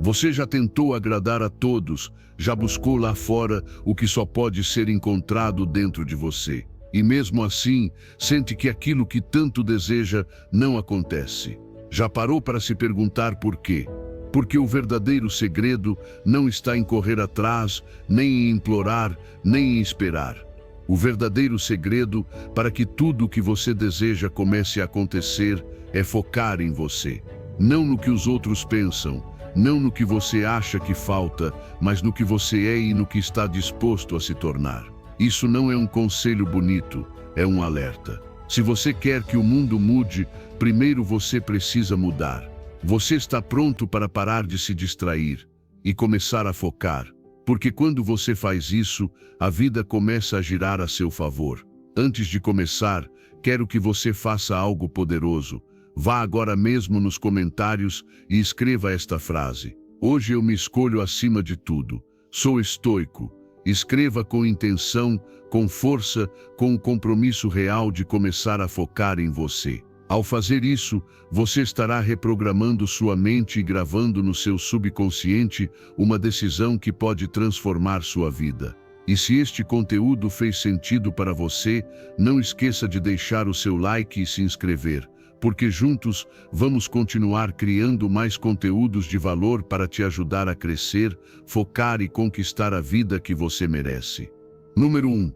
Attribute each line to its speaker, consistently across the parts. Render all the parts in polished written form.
Speaker 1: Você já tentou agradar a todos, já buscou lá fora o que só pode ser encontrado dentro de você. E mesmo assim, sente que aquilo que tanto deseja não acontece. Já parou para se perguntar por quê? Porque o verdadeiro segredo não está em correr atrás, nem em implorar, nem em esperar. O verdadeiro segredo para que tudo o que você deseja comece a acontecer é focar em você. Não no que os outros pensam, não no que você acha que falta, mas no que você é e no que está disposto a se tornar. Isso não é um conselho bonito, é um alerta. Se você quer que o mundo mude, primeiro você precisa mudar. Você está pronto para parar de se distrair e começar a focar, porque quando você faz isso, a vida começa a girar a seu favor. Antes de começar, quero que você faça algo poderoso. Vá agora mesmo nos comentários e escreva esta frase: hoje eu me escolho acima de tudo. Sou estoico. Escreva com intenção, com força, com o compromisso real de começar a focar em você. Ao fazer isso, você estará reprogramando sua mente e gravando no seu subconsciente uma decisão que pode transformar sua vida. E se este conteúdo fez sentido para você, não esqueça de deixar o seu like e se inscrever, porque juntos vamos continuar criando mais conteúdos de valor para te ajudar a crescer, focar e conquistar a vida que você merece. Número 1.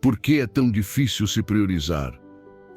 Speaker 1: Por que é tão difícil se priorizar?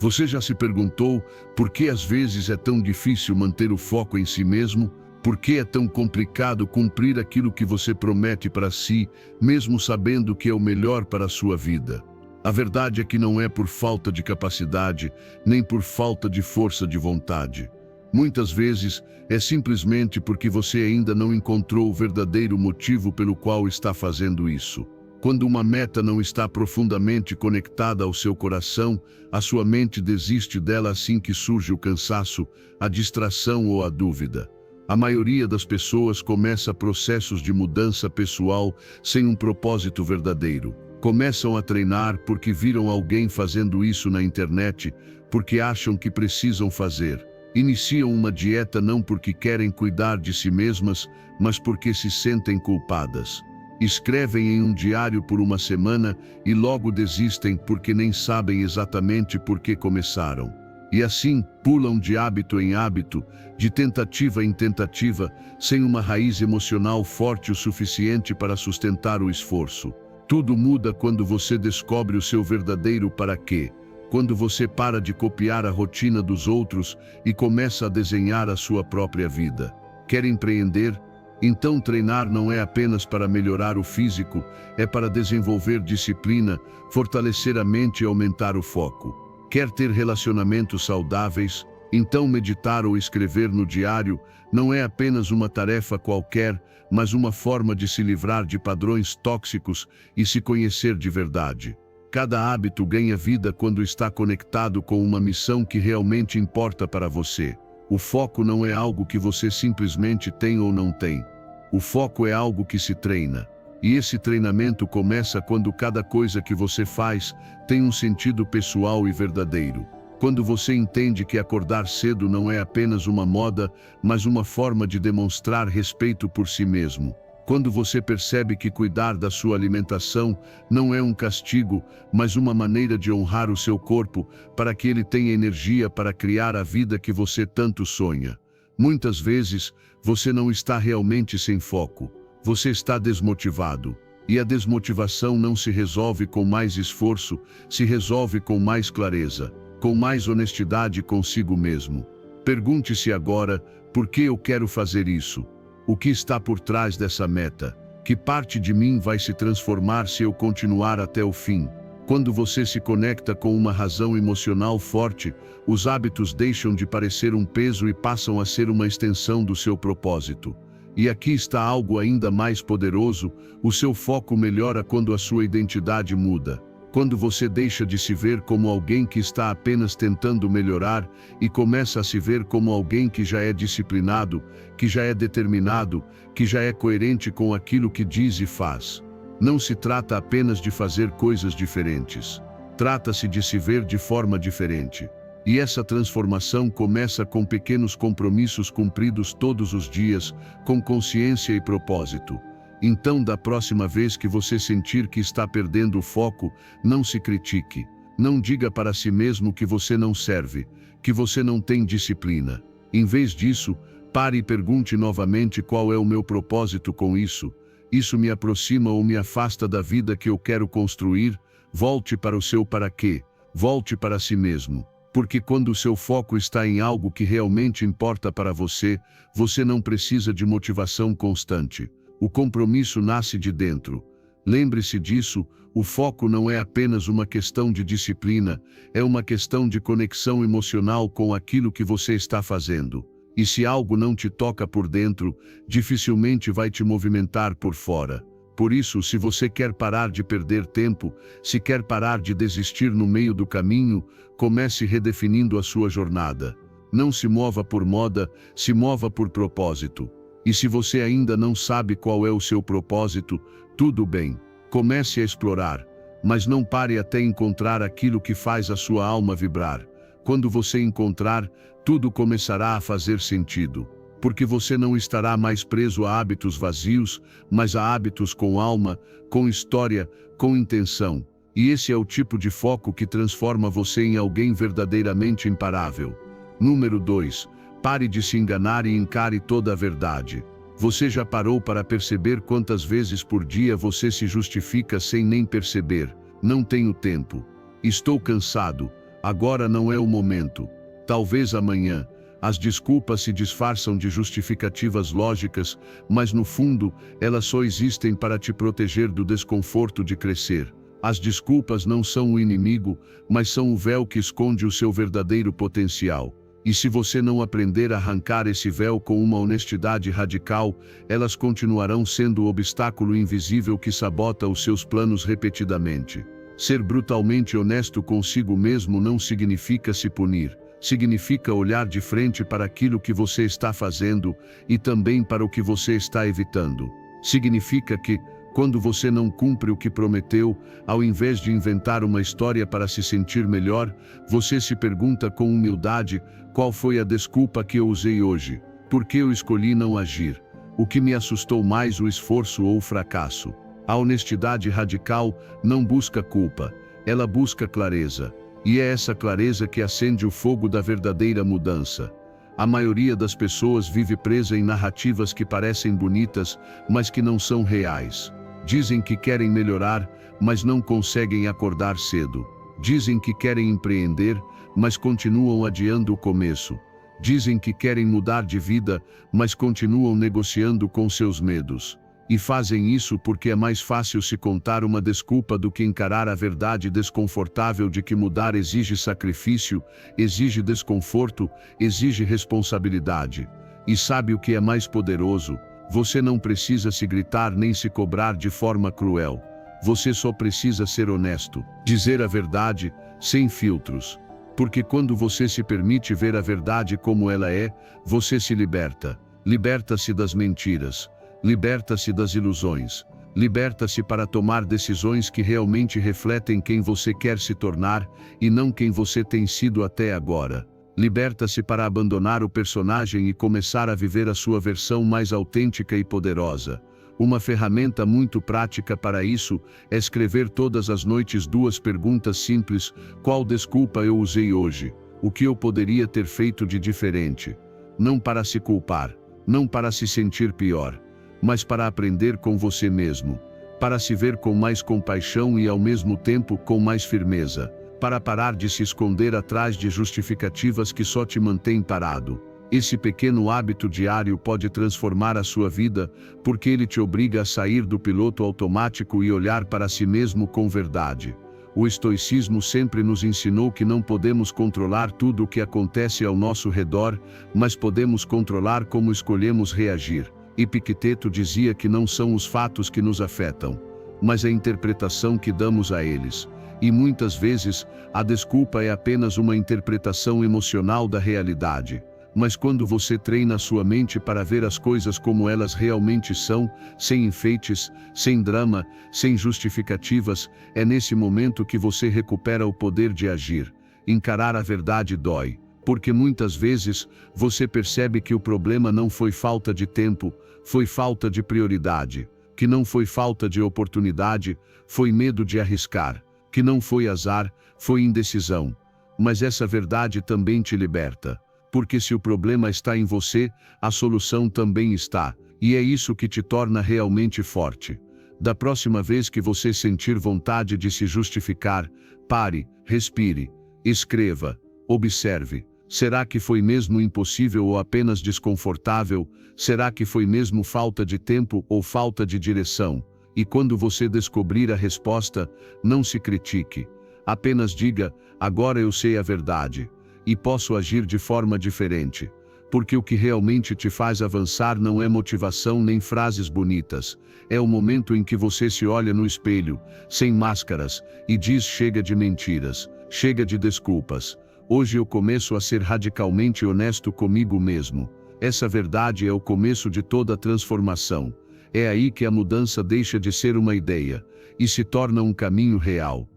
Speaker 1: Você já se perguntou por que às vezes é tão difícil manter o foco em si mesmo? Por que é tão complicado cumprir aquilo que você promete para si, mesmo sabendo que é o melhor para a sua vida? A verdade é que não é por falta de capacidade, nem por falta de força de vontade. Muitas vezes é simplesmente porque você ainda não encontrou o verdadeiro motivo pelo qual está fazendo isso. Quando uma meta não está profundamente conectada ao seu coração, a sua mente desiste dela assim que surge o cansaço, a distração ou a dúvida. A maioria das pessoas começa processos de mudança pessoal sem um propósito verdadeiro. Começam a treinar porque viram alguém fazendo isso na internet, porque acham que precisam fazer. Iniciam uma dieta não porque querem cuidar de si mesmas, mas porque se sentem culpadas. Escrevem em um diário por uma semana e logo desistem porque nem sabem exatamente por que começaram. E assim, pulam de hábito em hábito, de tentativa em tentativa, sem uma raiz emocional forte o suficiente para sustentar o esforço. Tudo muda quando você descobre o seu verdadeiro para quê, quando você para de copiar a rotina dos outros e começa a desenhar a sua própria vida. Quer empreender? Então treinar não é apenas para melhorar o físico, é para desenvolver disciplina, fortalecer a mente e aumentar o foco. Quer ter relacionamentos saudáveis? Então meditar ou escrever no diário não é apenas uma tarefa qualquer, mas uma forma de se livrar de padrões tóxicos e se conhecer de verdade. Cada hábito ganha vida quando está conectado com uma missão que realmente importa para você. O foco não é algo que você simplesmente tem ou não tem. O foco é algo que se treina. E esse treinamento começa quando cada coisa que você faz tem um sentido pessoal e verdadeiro. Quando você entende que acordar cedo não é apenas uma moda, mas uma forma de demonstrar respeito por si mesmo. Quando você percebe que cuidar da sua alimentação não é um castigo, mas uma maneira de honrar o seu corpo para que ele tenha energia para criar a vida que você tanto sonha. Muitas vezes, você não está realmente sem foco. Você está desmotivado. E a desmotivação não se resolve com mais esforço, se resolve com mais clareza, com mais honestidade consigo mesmo. Pergunte-se agora, por que eu quero fazer isso? O que está por trás dessa meta? Que parte de mim vai se transformar se eu continuar até o fim? Quando você se conecta com uma razão emocional forte, os hábitos deixam de parecer um peso e passam a ser uma extensão do seu propósito. E aqui está algo ainda mais poderoso: o seu foco melhora quando a sua identidade muda. Quando você deixa de se ver como alguém que está apenas tentando melhorar e começa a se ver como alguém que já é disciplinado, que já é determinado, que já é coerente com aquilo que diz e faz. Não se trata apenas de fazer coisas diferentes. Trata-se de se ver de forma diferente. E essa transformação começa com pequenos compromissos cumpridos todos os dias, com consciência e propósito. Então, da próxima vez que você sentir que está perdendo o foco, não se critique. Não diga para si mesmo que você não serve, que você não tem disciplina. Em vez disso, pare e pergunte novamente qual é o meu propósito com isso. Isso me aproxima ou me afasta da vida que eu quero construir? Volte para o seu para quê. Volte para si mesmo. Porque quando o seu foco está em algo que realmente importa para você, você não precisa de motivação constante. O compromisso nasce de dentro. Lembre-se disso, o foco não é apenas uma questão de disciplina, é uma questão de conexão emocional com aquilo que você está fazendo. E se algo não te toca por dentro, dificilmente vai te movimentar por fora. Por isso, se você quer parar de perder tempo, se quer parar de desistir no meio do caminho, comece redefinindo a sua jornada. Não se mova por moda, se mova por propósito. E se você ainda não sabe qual é o seu propósito, tudo bem. Comece a explorar, mas não pare até encontrar aquilo que faz a sua alma vibrar. Quando você encontrar, tudo começará a fazer sentido. Porque você não estará mais preso a hábitos vazios, mas a hábitos com alma, com história, com intenção. E esse é o tipo de foco que transforma você em alguém verdadeiramente imparável. Número 2. Pare de se enganar e encare toda a verdade. Você já parou para perceber quantas vezes por dia você se justifica sem nem perceber? Não tenho tempo. Estou cansado. Agora não é o momento. Talvez amanhã. As desculpas se disfarçam de justificativas lógicas, mas no fundo, elas só existem para te proteger do desconforto de crescer. As desculpas não são o inimigo, mas são o véu que esconde o seu verdadeiro potencial. E se você não aprender a arrancar esse véu com uma honestidade radical, elas continuarão sendo o obstáculo invisível que sabota os seus planos repetidamente. Ser brutalmente honesto consigo mesmo não significa se punir. Significa olhar de frente para aquilo que você está fazendo e também para o que você está evitando. Significa que, quando você não cumpre o que prometeu, ao invés de inventar uma história para se sentir melhor, você se pergunta com humildade: qual foi a desculpa que eu usei hoje? Por que eu escolhi não agir? O que me assustou mais, o esforço ou o fracasso? A honestidade radical não busca culpa, ela busca clareza. E é essa clareza que acende o fogo da verdadeira mudança. A maioria das pessoas vive presa em narrativas que parecem bonitas, mas que não são reais. Dizem que querem melhorar, mas não conseguem acordar cedo. Dizem que querem empreender, mas continuam adiando o começo. Dizem que querem mudar de vida, mas continuam negociando com seus medos. E fazem isso porque é mais fácil se contar uma desculpa do que encarar a verdade desconfortável de que mudar exige sacrifício, exige desconforto, exige responsabilidade. E sabe o que é mais poderoso? Você não precisa se gritar nem se cobrar de forma cruel. Você só precisa ser honesto, dizer a verdade, sem filtros. Porque quando você se permite ver a verdade como ela é, você se liberta. Liberta-se das mentiras. Liberta-se das ilusões. Liberta-se para tomar decisões que realmente refletem quem você quer se tornar e não quem você tem sido até agora. Liberta-se para abandonar o personagem e começar a viver a sua versão mais autêntica e poderosa. Uma ferramenta muito prática para isso é escrever todas as noites 2 perguntas simples: qual desculpa eu usei hoje? O que eu poderia ter feito de diferente? Não para se culpar, não para se sentir pior, mas para aprender com você mesmo, para se ver com mais compaixão e ao mesmo tempo com mais firmeza, para parar de se esconder atrás de justificativas que só te mantêm parado. Esse pequeno hábito diário pode transformar a sua vida, porque ele te obriga a sair do piloto automático e olhar para si mesmo com verdade. O estoicismo sempre nos ensinou que não podemos controlar tudo o que acontece ao nosso redor, mas podemos controlar como escolhemos reagir. Epicteto dizia que não são os fatos que nos afetam, mas a interpretação que damos a eles. E muitas vezes, a desculpa é apenas uma interpretação emocional da realidade. Mas quando você treina a sua mente para ver as coisas como elas realmente são, sem enfeites, sem drama, sem justificativas, é nesse momento que você recupera o poder de agir. Encarar a verdade dói, porque muitas vezes você percebe que o problema não foi falta de tempo, foi falta de prioridade, que não foi falta de oportunidade, foi medo de arriscar, que não foi azar, foi indecisão. Mas essa verdade também te liberta, porque se o problema está em você, a solução também está, e é isso que te torna realmente forte. Da próxima vez que você sentir vontade de se justificar, pare, respire, escreva, observe. Será que foi mesmo impossível ou apenas desconfortável? Será que foi mesmo falta de tempo ou falta de direção? E quando você descobrir a resposta, não se critique. Apenas diga, agora eu sei a verdade, e posso agir de forma diferente. Porque o que realmente te faz avançar não é motivação nem frases bonitas. É o momento em que você se olha no espelho, sem máscaras, e diz chega de mentiras, chega de desculpas. Hoje eu começo a ser radicalmente honesto comigo mesmo. Essa verdade é o começo de toda a transformação. É aí que a mudança deixa de ser uma ideia e se torna um caminho real.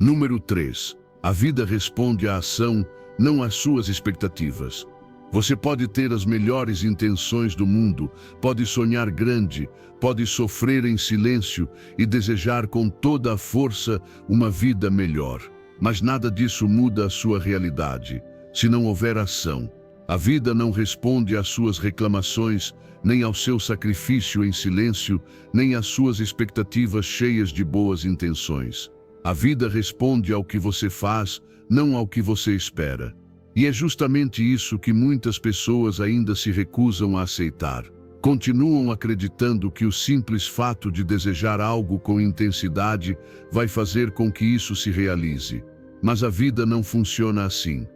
Speaker 1: Número 3. A vida responde à ação, não às suas expectativas. Você pode ter as melhores intenções do mundo, pode sonhar grande, pode sofrer em silêncio e desejar com toda a força uma vida melhor. Mas nada disso muda a sua realidade, se não houver ação. A vida não responde às suas reclamações, nem ao seu sacrifício em silêncio, nem às suas expectativas cheias de boas intenções. A vida responde ao que você faz, não ao que você espera. E é justamente isso que muitas pessoas ainda se recusam a aceitar. Continuam acreditando que o simples fato de desejar algo com intensidade vai fazer com que isso se realize. Mas a vida não funciona assim.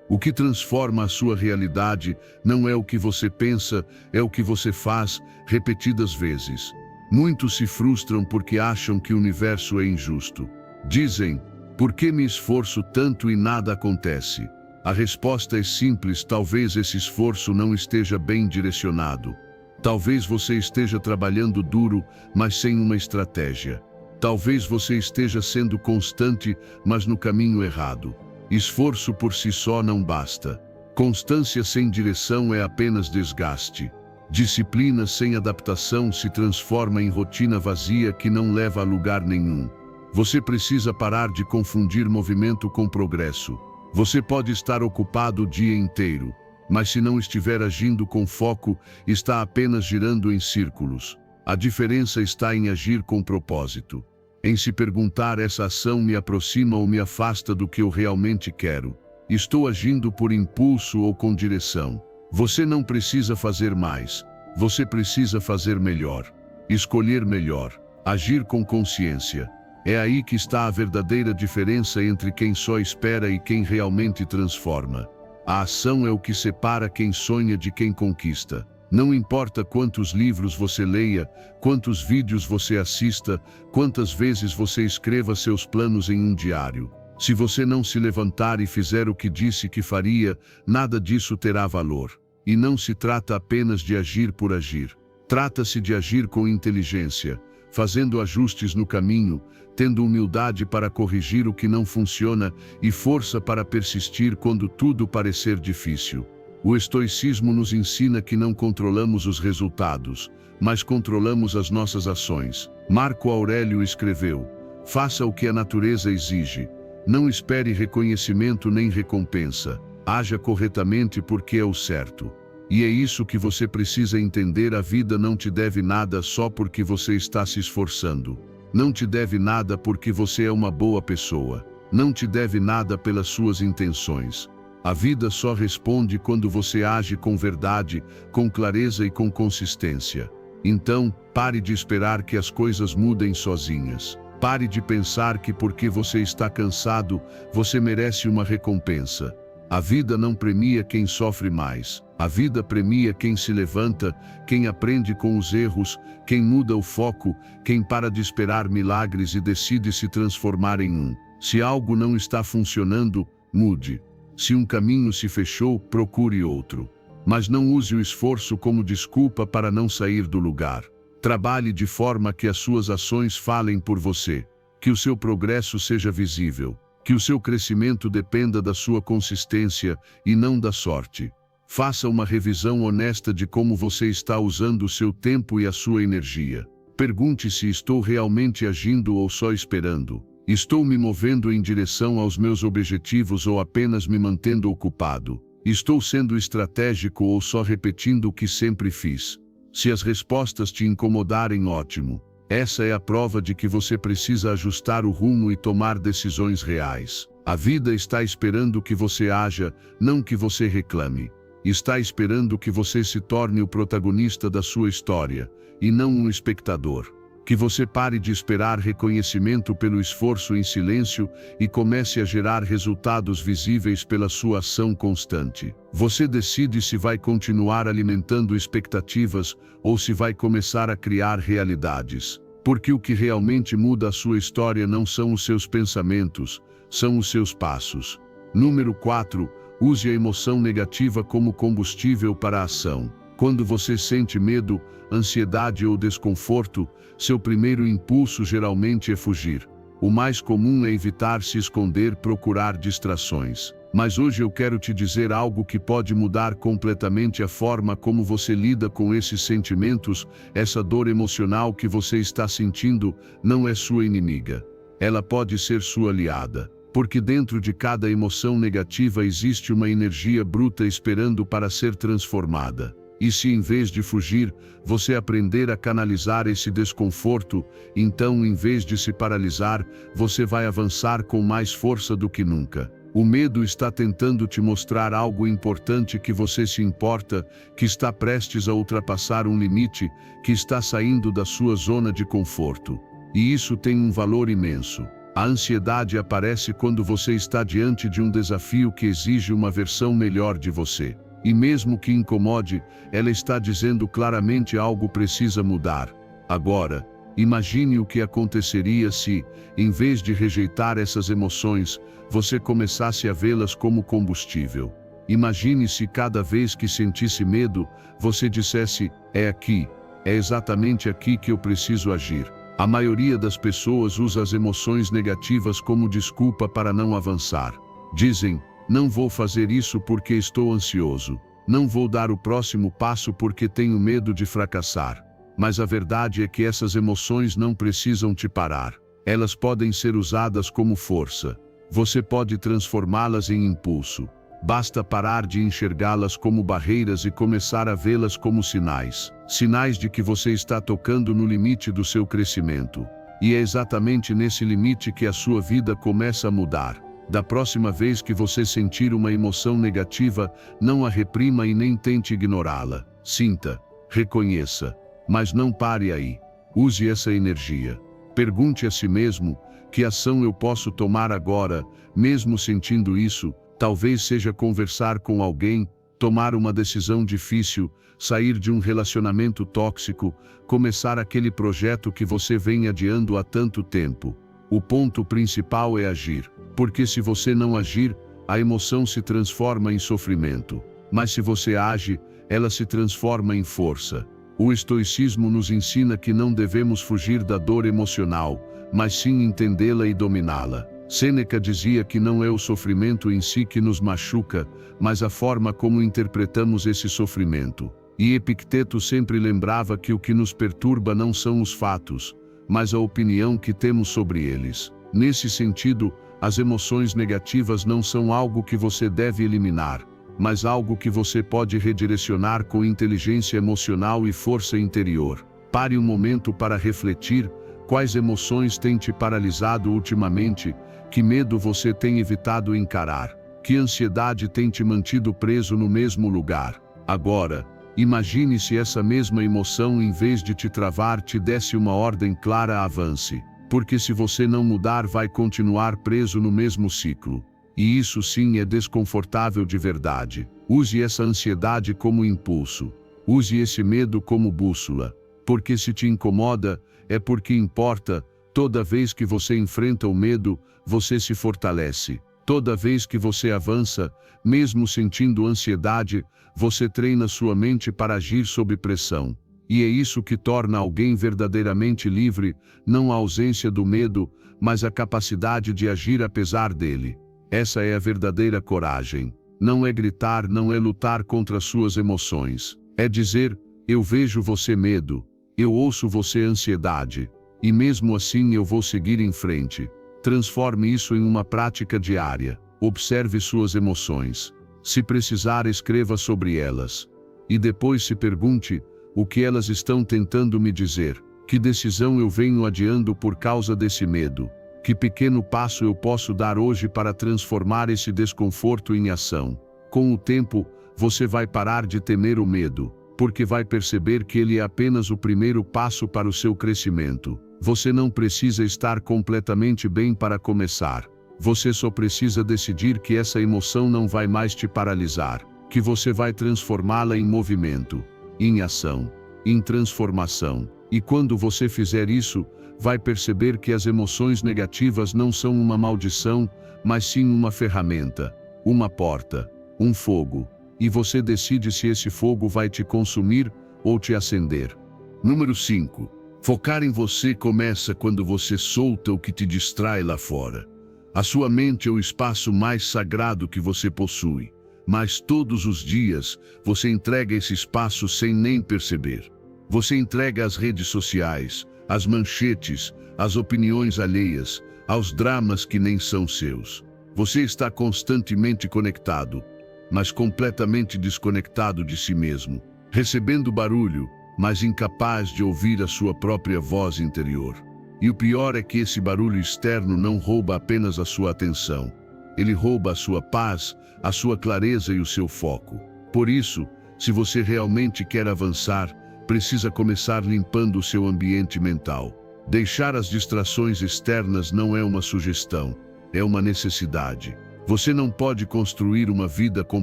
Speaker 1: O que transforma a sua realidade não é o que você pensa, é o que você faz, repetidas vezes. Muitos se frustram porque acham que o universo é injusto. Dizem, por que me esforço tanto e nada acontece? A resposta é simples, talvez esse esforço não esteja bem direcionado. Talvez você esteja trabalhando duro, mas sem uma estratégia. Talvez você esteja sendo constante, mas no caminho errado. Esforço por si só não basta. Constância sem direção é apenas desgaste. Disciplina sem adaptação se transforma em rotina vazia que não leva a lugar nenhum. Você precisa parar de confundir movimento com progresso. Você pode estar ocupado o dia inteiro, mas se não estiver agindo com foco, está apenas girando em círculos. A diferença está em agir com propósito. Em se perguntar, essa ação me aproxima ou me afasta do que eu realmente quero? Estou agindo por impulso ou com direção? Você não precisa fazer mais. Você precisa fazer melhor. Escolher melhor. Agir com consciência. É aí que está a verdadeira diferença entre quem só espera e quem realmente transforma. A ação é o que separa quem sonha de quem conquista. Não importa quantos livros você leia, quantos vídeos você assista, quantas vezes você escreva seus planos em um diário. Se você não se levantar e fizer o que disse que faria, nada disso terá valor. E não se trata apenas de agir por agir. Trata-se de agir com inteligência, fazendo ajustes no caminho, tendo humildade para corrigir o que não funciona e força para persistir quando tudo parecer difícil. O estoicismo nos ensina que não controlamos os resultados, mas controlamos as nossas ações. Marco Aurélio escreveu: faça o que a natureza exige. Não espere reconhecimento nem recompensa. Haja corretamente porque é o certo. E é isso que você precisa entender: a vida não te deve nada só porque você está se esforçando. Não te deve nada porque você é uma boa pessoa. Não te deve nada pelas suas intenções. A vida só responde quando você age com verdade, com clareza e com consistência. Então, pare de esperar que as coisas mudem sozinhas. Pare de pensar que porque você está cansado, você merece uma recompensa. A vida não premia quem sofre mais. A vida premia quem se levanta, quem aprende com os erros, quem muda o foco, quem para de esperar milagres e decide se transformar em um. Se algo não está funcionando, mude. Se um caminho se fechou, procure outro. Mas não use o esforço como desculpa para não sair do lugar. Trabalhe de forma que as suas ações falem por você, que o seu progresso seja visível, Que o seu crescimento dependa da sua consistência e não da sorte. Faça uma revisão honesta de como você está usando o seu tempo e a sua energia. Pergunte se estou realmente agindo ou só esperando. Estou me movendo em direção aos meus objetivos ou apenas me mantendo ocupado? Estou sendo estratégico ou só repetindo o que sempre fiz? Se as respostas te incomodarem, ótimo. Essa é a prova de que você precisa ajustar o rumo e tomar decisões reais. A vida está esperando que você haja, não que você reclame. Está esperando que você se torne o protagonista da sua história, e não um espectador. Que você pare de esperar reconhecimento pelo esforço em silêncio e comece a gerar resultados visíveis pela sua ação constante. Você decide se vai continuar alimentando expectativas ou se vai começar a criar realidades. Porque o que realmente muda a sua história não são os seus pensamentos, são os seus passos. Número 4. Use a emoção negativa como combustível para a ação. Quando você sente medo, ansiedade ou desconforto, seu primeiro impulso geralmente é fugir. O mais comum é evitar se esconder, procurar distrações. Mas hoje eu quero te dizer algo que pode mudar completamente a forma como você lida com esses sentimentos. Essa dor emocional que você está sentindo não é sua inimiga. Ela pode ser sua aliada. Porque dentro de cada emoção negativa existe uma energia bruta esperando para ser transformada. E se em vez de fugir, você aprender a canalizar esse desconforto, então em vez de se paralisar, você vai avançar com mais força do que nunca. O medo está tentando te mostrar algo importante, que você se importa, que está prestes a ultrapassar um limite, que está saindo da sua zona de conforto. E isso tem um valor imenso. A ansiedade aparece quando você está diante de um desafio que exige uma versão melhor de você. E mesmo que incomode, ela está dizendo claramente algo precisa mudar. Agora, imagine o que aconteceria se, em vez de rejeitar essas emoções, você começasse a vê-las como combustível. Imagine se cada vez que sentisse medo, você dissesse: é aqui, é exatamente aqui que eu preciso agir. A maioria das pessoas usa as emoções negativas como desculpa para não avançar. Dizem: não vou fazer isso porque estou ansioso. Não vou dar o próximo passo porque tenho medo de fracassar. Mas a verdade é que essas emoções não precisam te parar. Elas podem ser usadas como força. Você pode transformá-las em impulso. Basta parar de enxergá-las como barreiras e começar a vê-las como sinais. Sinais de que você está tocando no limite do seu crescimento. E é exatamente nesse limite que a sua vida começa a mudar. Da próxima vez que você sentir uma emoção negativa, não a reprima e nem tente ignorá-la. Sinta, reconheça, mas não pare aí. Use essa energia. Pergunte a si mesmo: que ação eu posso tomar agora, mesmo sentindo isso? Talvez seja conversar com alguém, tomar uma decisão difícil, sair de um relacionamento tóxico, começar aquele projeto que você vem adiando há tanto tempo. O ponto principal é agir. Porque se você não agir, a emoção se transforma em sofrimento. Mas se você age, ela se transforma em força. O estoicismo nos ensina que não devemos fugir da dor emocional, mas sim entendê-la e dominá-la. Sêneca dizia que não é o sofrimento em si que nos machuca, mas a forma como interpretamos esse sofrimento. E Epicteto sempre lembrava que o que nos perturba não são os fatos, mas a opinião que temos sobre eles. Nesse sentido, as emoções negativas não são algo que você deve eliminar, mas algo que você pode redirecionar com inteligência emocional e força interior. Pare um momento para refletir: quais emoções têm te paralisado ultimamente? Que medo você tem evitado encarar? Que ansiedade tem te mantido preso no mesmo lugar? Agora, imagine se essa mesma emoção, em vez de te travar, te desse uma ordem clara: avance. Porque se você não mudar, vai continuar preso no mesmo ciclo. E isso sim é desconfortável de verdade. Use essa ansiedade como impulso. Use esse medo como bússola. Porque se te incomoda, é porque importa. Toda vez que você enfrenta o medo, você se fortalece. Toda vez que você avança, mesmo sentindo ansiedade, você treina sua mente para agir sob pressão. E é isso que torna alguém verdadeiramente livre, não a ausência do medo, mas a capacidade de agir apesar dele. Essa é a verdadeira coragem. Não é gritar, não é lutar contra suas emoções. É dizer, eu vejo você medo, eu ouço você ansiedade, e mesmo assim eu vou seguir em frente. Transforme isso em uma prática diária. Observe suas emoções. Se precisar, escreva sobre elas. E depois se pergunte, o que elas estão tentando me dizer? Que decisão eu venho adiando por causa desse medo? Que pequeno passo eu posso dar hoje para transformar esse desconforto em ação? Com o tempo, você vai parar de temer o medo, porque vai perceber que ele é apenas o primeiro passo para o seu crescimento. Você não precisa estar completamente bem para começar. Você só precisa decidir que essa emoção não vai mais te paralisar, que você vai transformá-la em movimento, em ação, em transformação. E quando você fizer isso, vai perceber que as emoções negativas não são uma maldição, mas sim uma ferramenta, uma porta, um fogo. E você decide se esse fogo vai te consumir ou te acender. Número 5. Focar em você começa quando você solta o que te distrai lá fora. A sua mente é o espaço mais sagrado que você possui, mas todos os dias você entrega esse espaço sem nem perceber. Você entrega às redes sociais, às manchetes, às opiniões alheias, aos dramas que nem são seus. Você está constantemente conectado, mas completamente desconectado de si mesmo, recebendo barulho, mas incapaz de ouvir a sua própria voz interior. E o pior é que esse barulho externo não rouba apenas a sua atenção. Ele rouba a sua paz, a sua clareza e o seu foco. Por isso, se você realmente quer avançar, precisa começar limpando o seu ambiente mental. Deixar as distrações externas não é uma sugestão, é uma necessidade. Você não pode construir uma vida com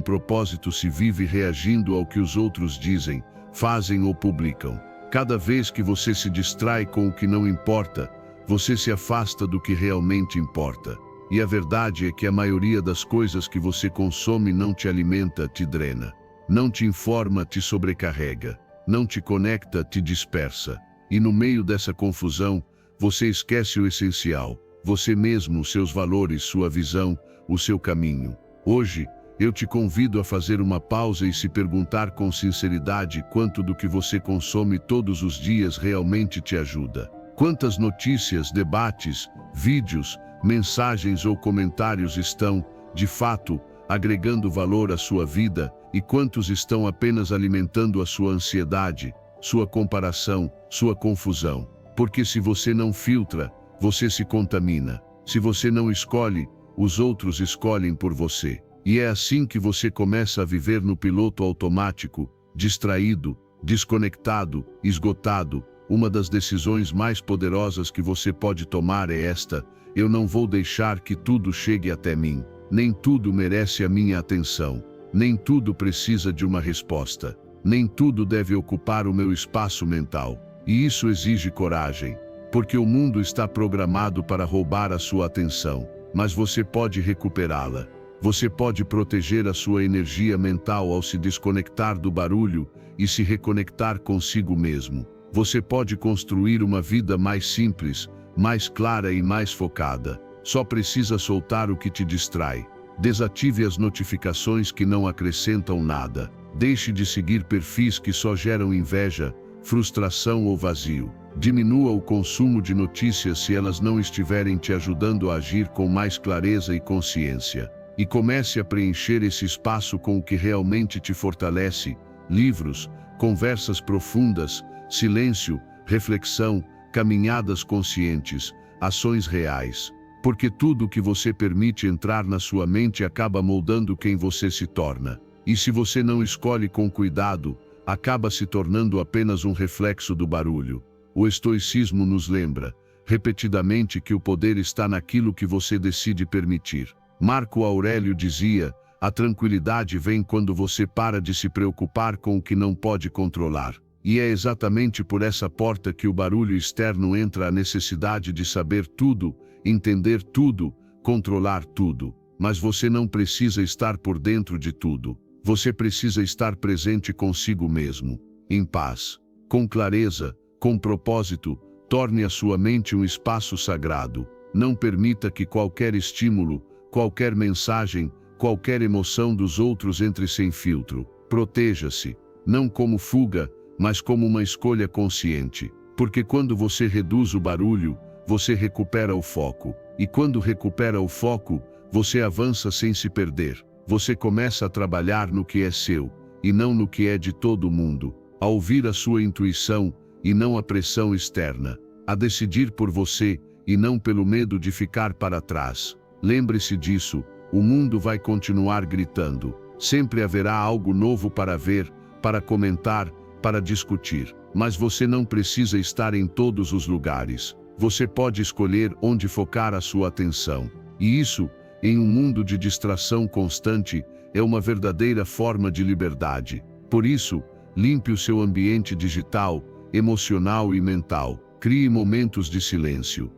Speaker 1: propósito se vive reagindo ao que os outros dizem, fazem ou publicam. Cada vez que você se distrai com o que não importa, você se afasta do que realmente importa. E a verdade é que a maioria das coisas que você consome não te alimenta, te drena. Não te informa, te sobrecarrega. Não te conecta, te dispersa. E no meio dessa confusão, você esquece o essencial. Você mesmo, seus valores, sua visão, o seu caminho. Hoje, eu te convido a fazer uma pausa e se perguntar com sinceridade quanto do que você consome todos os dias realmente te ajuda. Quantas notícias, debates, vídeos, mensagens ou comentários estão, de fato, agregando valor à sua vida e quantos estão apenas alimentando a sua ansiedade, sua comparação, sua confusão. Porque se você não filtra, você se contamina. Se você não escolhe, os outros escolhem por você. E é assim que você começa a viver no piloto automático, distraído, desconectado, esgotado. Uma das decisões mais poderosas que você pode tomar é esta: eu não vou deixar que tudo chegue até mim. Nem tudo merece a minha atenção. Nem tudo precisa de uma resposta. Nem tudo deve ocupar o meu espaço mental. E isso exige coragem, porque o mundo está programado para roubar a sua atenção, mas você pode recuperá-la. Você pode proteger a sua energia mental ao se desconectar do barulho e se reconectar consigo mesmo. Você pode construir uma vida mais simples, mais clara e mais focada. Só precisa soltar o que te distrai. Desative as notificações que não acrescentam nada. Deixe de seguir perfis que só geram inveja, frustração ou vazio. Diminua o consumo de notícias se elas não estiverem te ajudando a agir com mais clareza e consciência. E comece a preencher esse espaço com o que realmente te fortalece: livros, conversas profundas, silêncio, reflexão, caminhadas conscientes, ações reais. Porque tudo o que você permite entrar na sua mente acaba moldando quem você se torna. E se você não escolhe com cuidado, acaba se tornando apenas um reflexo do barulho. O estoicismo nos lembra, repetidamente, que o poder está naquilo que você decide permitir. Marco Aurélio dizia: a tranquilidade vem quando você para de se preocupar com o que não pode controlar. E é exatamente por essa porta que o barulho externo entra: a necessidade de saber tudo, entender tudo, controlar tudo. Mas você não precisa estar por dentro de tudo. Você precisa estar presente consigo mesmo, em paz. com clareza, com propósito, torne a sua mente um espaço sagrado. Não permita que qualquer estímulo, qualquer mensagem, qualquer emoção dos outros entre sem filtro. Proteja-se, não como fuga, mas como uma escolha consciente. Porque quando você reduz o barulho, você recupera o foco. E quando recupera o foco, você avança sem se perder. Você começa a trabalhar no que é seu, e não no que é de todo mundo. A ouvir a sua intuição, e não a pressão externa. A decidir por você, e não pelo medo de ficar para trás. Lembre-se disso, o mundo vai continuar gritando. Sempre haverá algo novo para ver, para comentar, para discutir. Mas você não precisa estar em todos os lugares. Você pode escolher onde focar a sua atenção. E isso, em um mundo de distração constante, é uma verdadeira forma de liberdade. Por isso, limpe o seu ambiente digital, emocional e mental. Crie momentos de silêncio.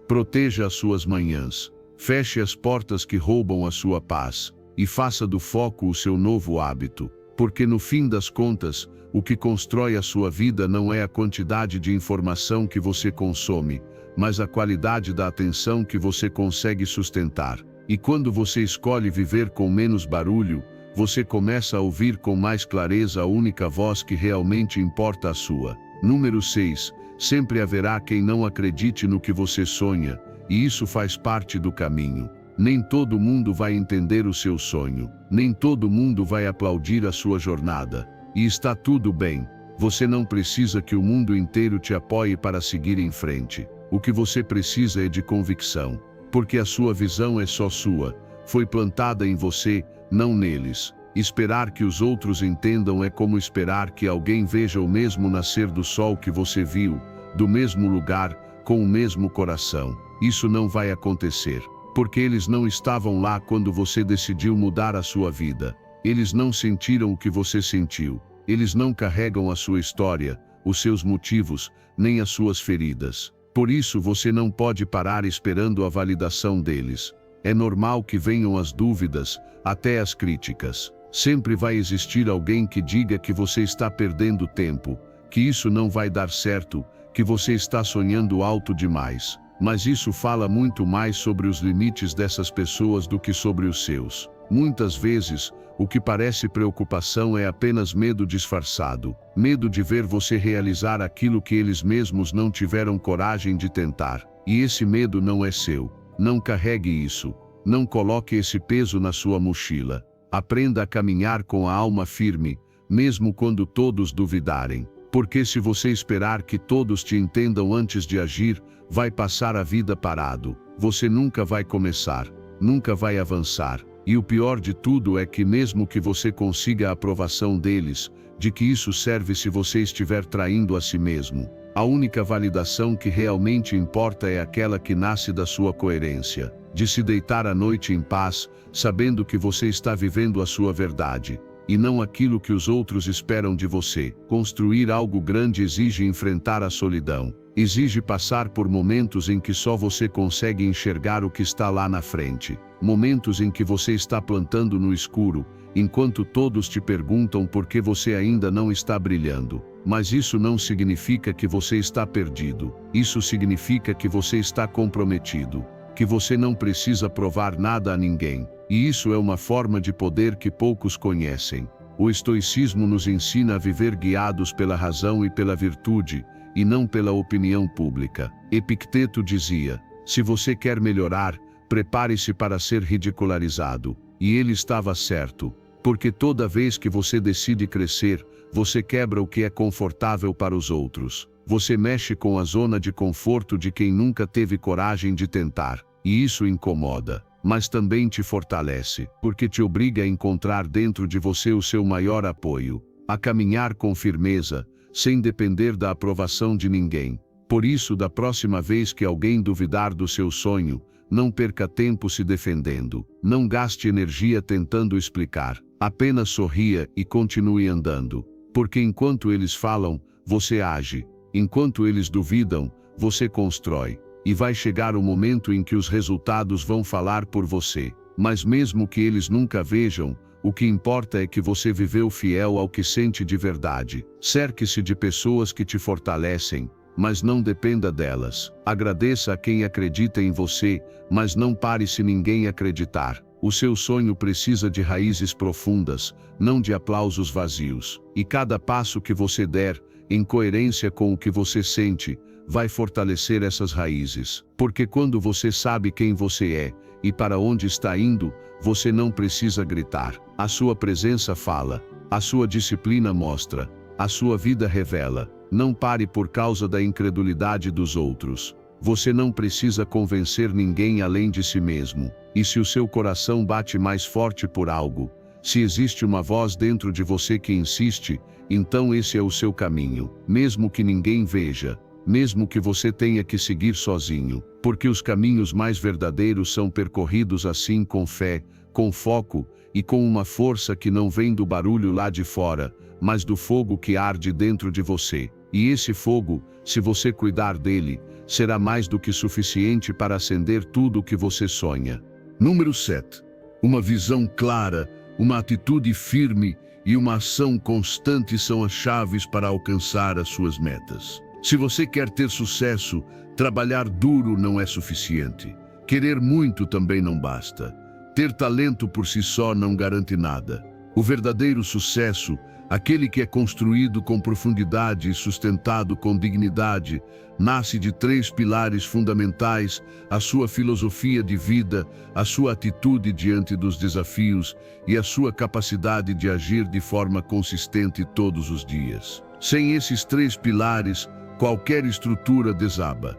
Speaker 1: Proteja as suas manhãs. Feche as portas que roubam a sua paz. E faça do foco o seu novo hábito. Porque no fim das contas, o que constrói a sua vida não é a quantidade de informação que você consome, mas a qualidade da atenção que você consegue sustentar. E quando você escolhe viver com menos barulho, você começa a ouvir com mais clareza a única voz que realmente importa, a sua. Número 6. Sempre haverá quem não acredite no que você sonha, e isso faz parte do caminho. Nem todo mundo vai entender o seu sonho, nem todo mundo vai aplaudir a sua jornada. E está tudo bem. Você não precisa que o mundo inteiro te apoie para seguir em frente. O que você precisa é de convicção, porque a sua visão é só sua, foi plantada em você, não neles. Esperar que os outros entendam é como esperar que alguém veja o mesmo nascer do sol que você viu, do mesmo lugar, com o mesmo coração. Isso não vai acontecer, porque eles não estavam lá quando você decidiu mudar a sua vida. Eles não sentiram o que você sentiu. Eles não carregam a sua história, os seus motivos, nem as suas feridas. Por isso você não pode parar esperando a validação deles. É normal que venham as dúvidas, até as críticas. Sempre vai existir alguém que diga que você está perdendo tempo, que isso não vai dar certo, que você está sonhando alto demais. Mas isso fala muito mais sobre os limites dessas pessoas do que sobre os seus. Muitas vezes, o que parece preocupação é apenas medo disfarçado. Medo de ver você realizar aquilo que eles mesmos não tiveram coragem de tentar. E esse medo não é seu. Não carregue isso. Não coloque esse peso na sua mochila. Aprenda a caminhar com a alma firme, mesmo quando todos duvidarem. Porque se você esperar que todos te entendam antes de agir, vai passar a vida parado. Você nunca vai começar, nunca vai avançar. E o pior de tudo é que mesmo que você consiga a aprovação deles, de que isso serve se você estiver traindo a si mesmo? A única validação que realmente importa é aquela que nasce da sua coerência, de se deitar à noite em paz, sabendo que você está vivendo a sua verdade, e não aquilo que os outros esperam de você. Construir algo grande exige enfrentar a solidão, exige passar por momentos em que só você consegue enxergar o que está lá na frente, momentos em que você está plantando no escuro, enquanto todos te perguntam por que você ainda não está brilhando. Mas isso não significa que você está perdido, isso significa que você está comprometido, que você não precisa provar nada a ninguém. E isso é uma forma de poder que poucos conhecem. O estoicismo nos ensina a viver guiados pela razão e pela virtude, e não pela opinião pública. Epicteto dizia: se você quer melhorar, prepare-se para ser ridicularizado. E ele estava certo, porque toda vez que você decide crescer, você quebra o que é confortável para os outros. Você mexe com a zona de conforto de quem nunca teve coragem de tentar. E isso incomoda, mas também te fortalece, porque te obriga a encontrar dentro de você o seu maior apoio, a caminhar com firmeza, sem depender da aprovação de ninguém. Por isso, da próxima vez que alguém duvidar do seu sonho, não perca tempo se defendendo, não gaste energia tentando explicar, apenas sorria e continue andando. Porque enquanto eles falam, você age, enquanto eles duvidam, você constrói. E vai chegar o momento em que os resultados vão falar por você. Mas mesmo que eles nunca vejam, O que importa é que você viveu fiel ao que sente de verdade. Cerque-se de pessoas que te fortalecem, mas não dependa delas. Agradeça a quem acredita em você, mas não pare se ninguém acreditar. O seu sonho precisa de raízes profundas, não de aplausos vazios. E cada passo que você der, em coerência com o que você sente, vai fortalecer essas raízes. Porque quando você sabe quem você é e para onde está indo, você não precisa gritar. A sua presença fala, a sua disciplina mostra, a sua vida revela. Não pare por causa da incredulidade dos outros. Você não precisa convencer ninguém além de si mesmo. E se o seu coração bate mais forte por algo, se existe uma voz dentro de você que insiste, então esse é o seu caminho, mesmo que ninguém veja, mesmo que você tenha que seguir sozinho, porque os caminhos mais verdadeiros são percorridos assim com fé, com foco e com uma força que não vem do barulho lá de fora, mas do fogo que arde dentro de você. E esse fogo, se você cuidar dele, será mais do que suficiente para acender tudo o que você sonha. Número 7. Uma visão clara, uma atitude firme e uma ação constante são as chaves para alcançar as suas metas. Se você quer ter sucesso, trabalhar duro não é suficiente. Querer muito também não basta. Ter talento por si só não garante nada. O verdadeiro sucesso, aquele que é construído com profundidade e sustentado com dignidade, nasce de 3 pilares fundamentais: a sua filosofia de vida, a sua atitude diante dos desafios e a sua capacidade de agir de forma consistente todos os dias. Sem esses 3 pilares, qualquer estrutura desaba.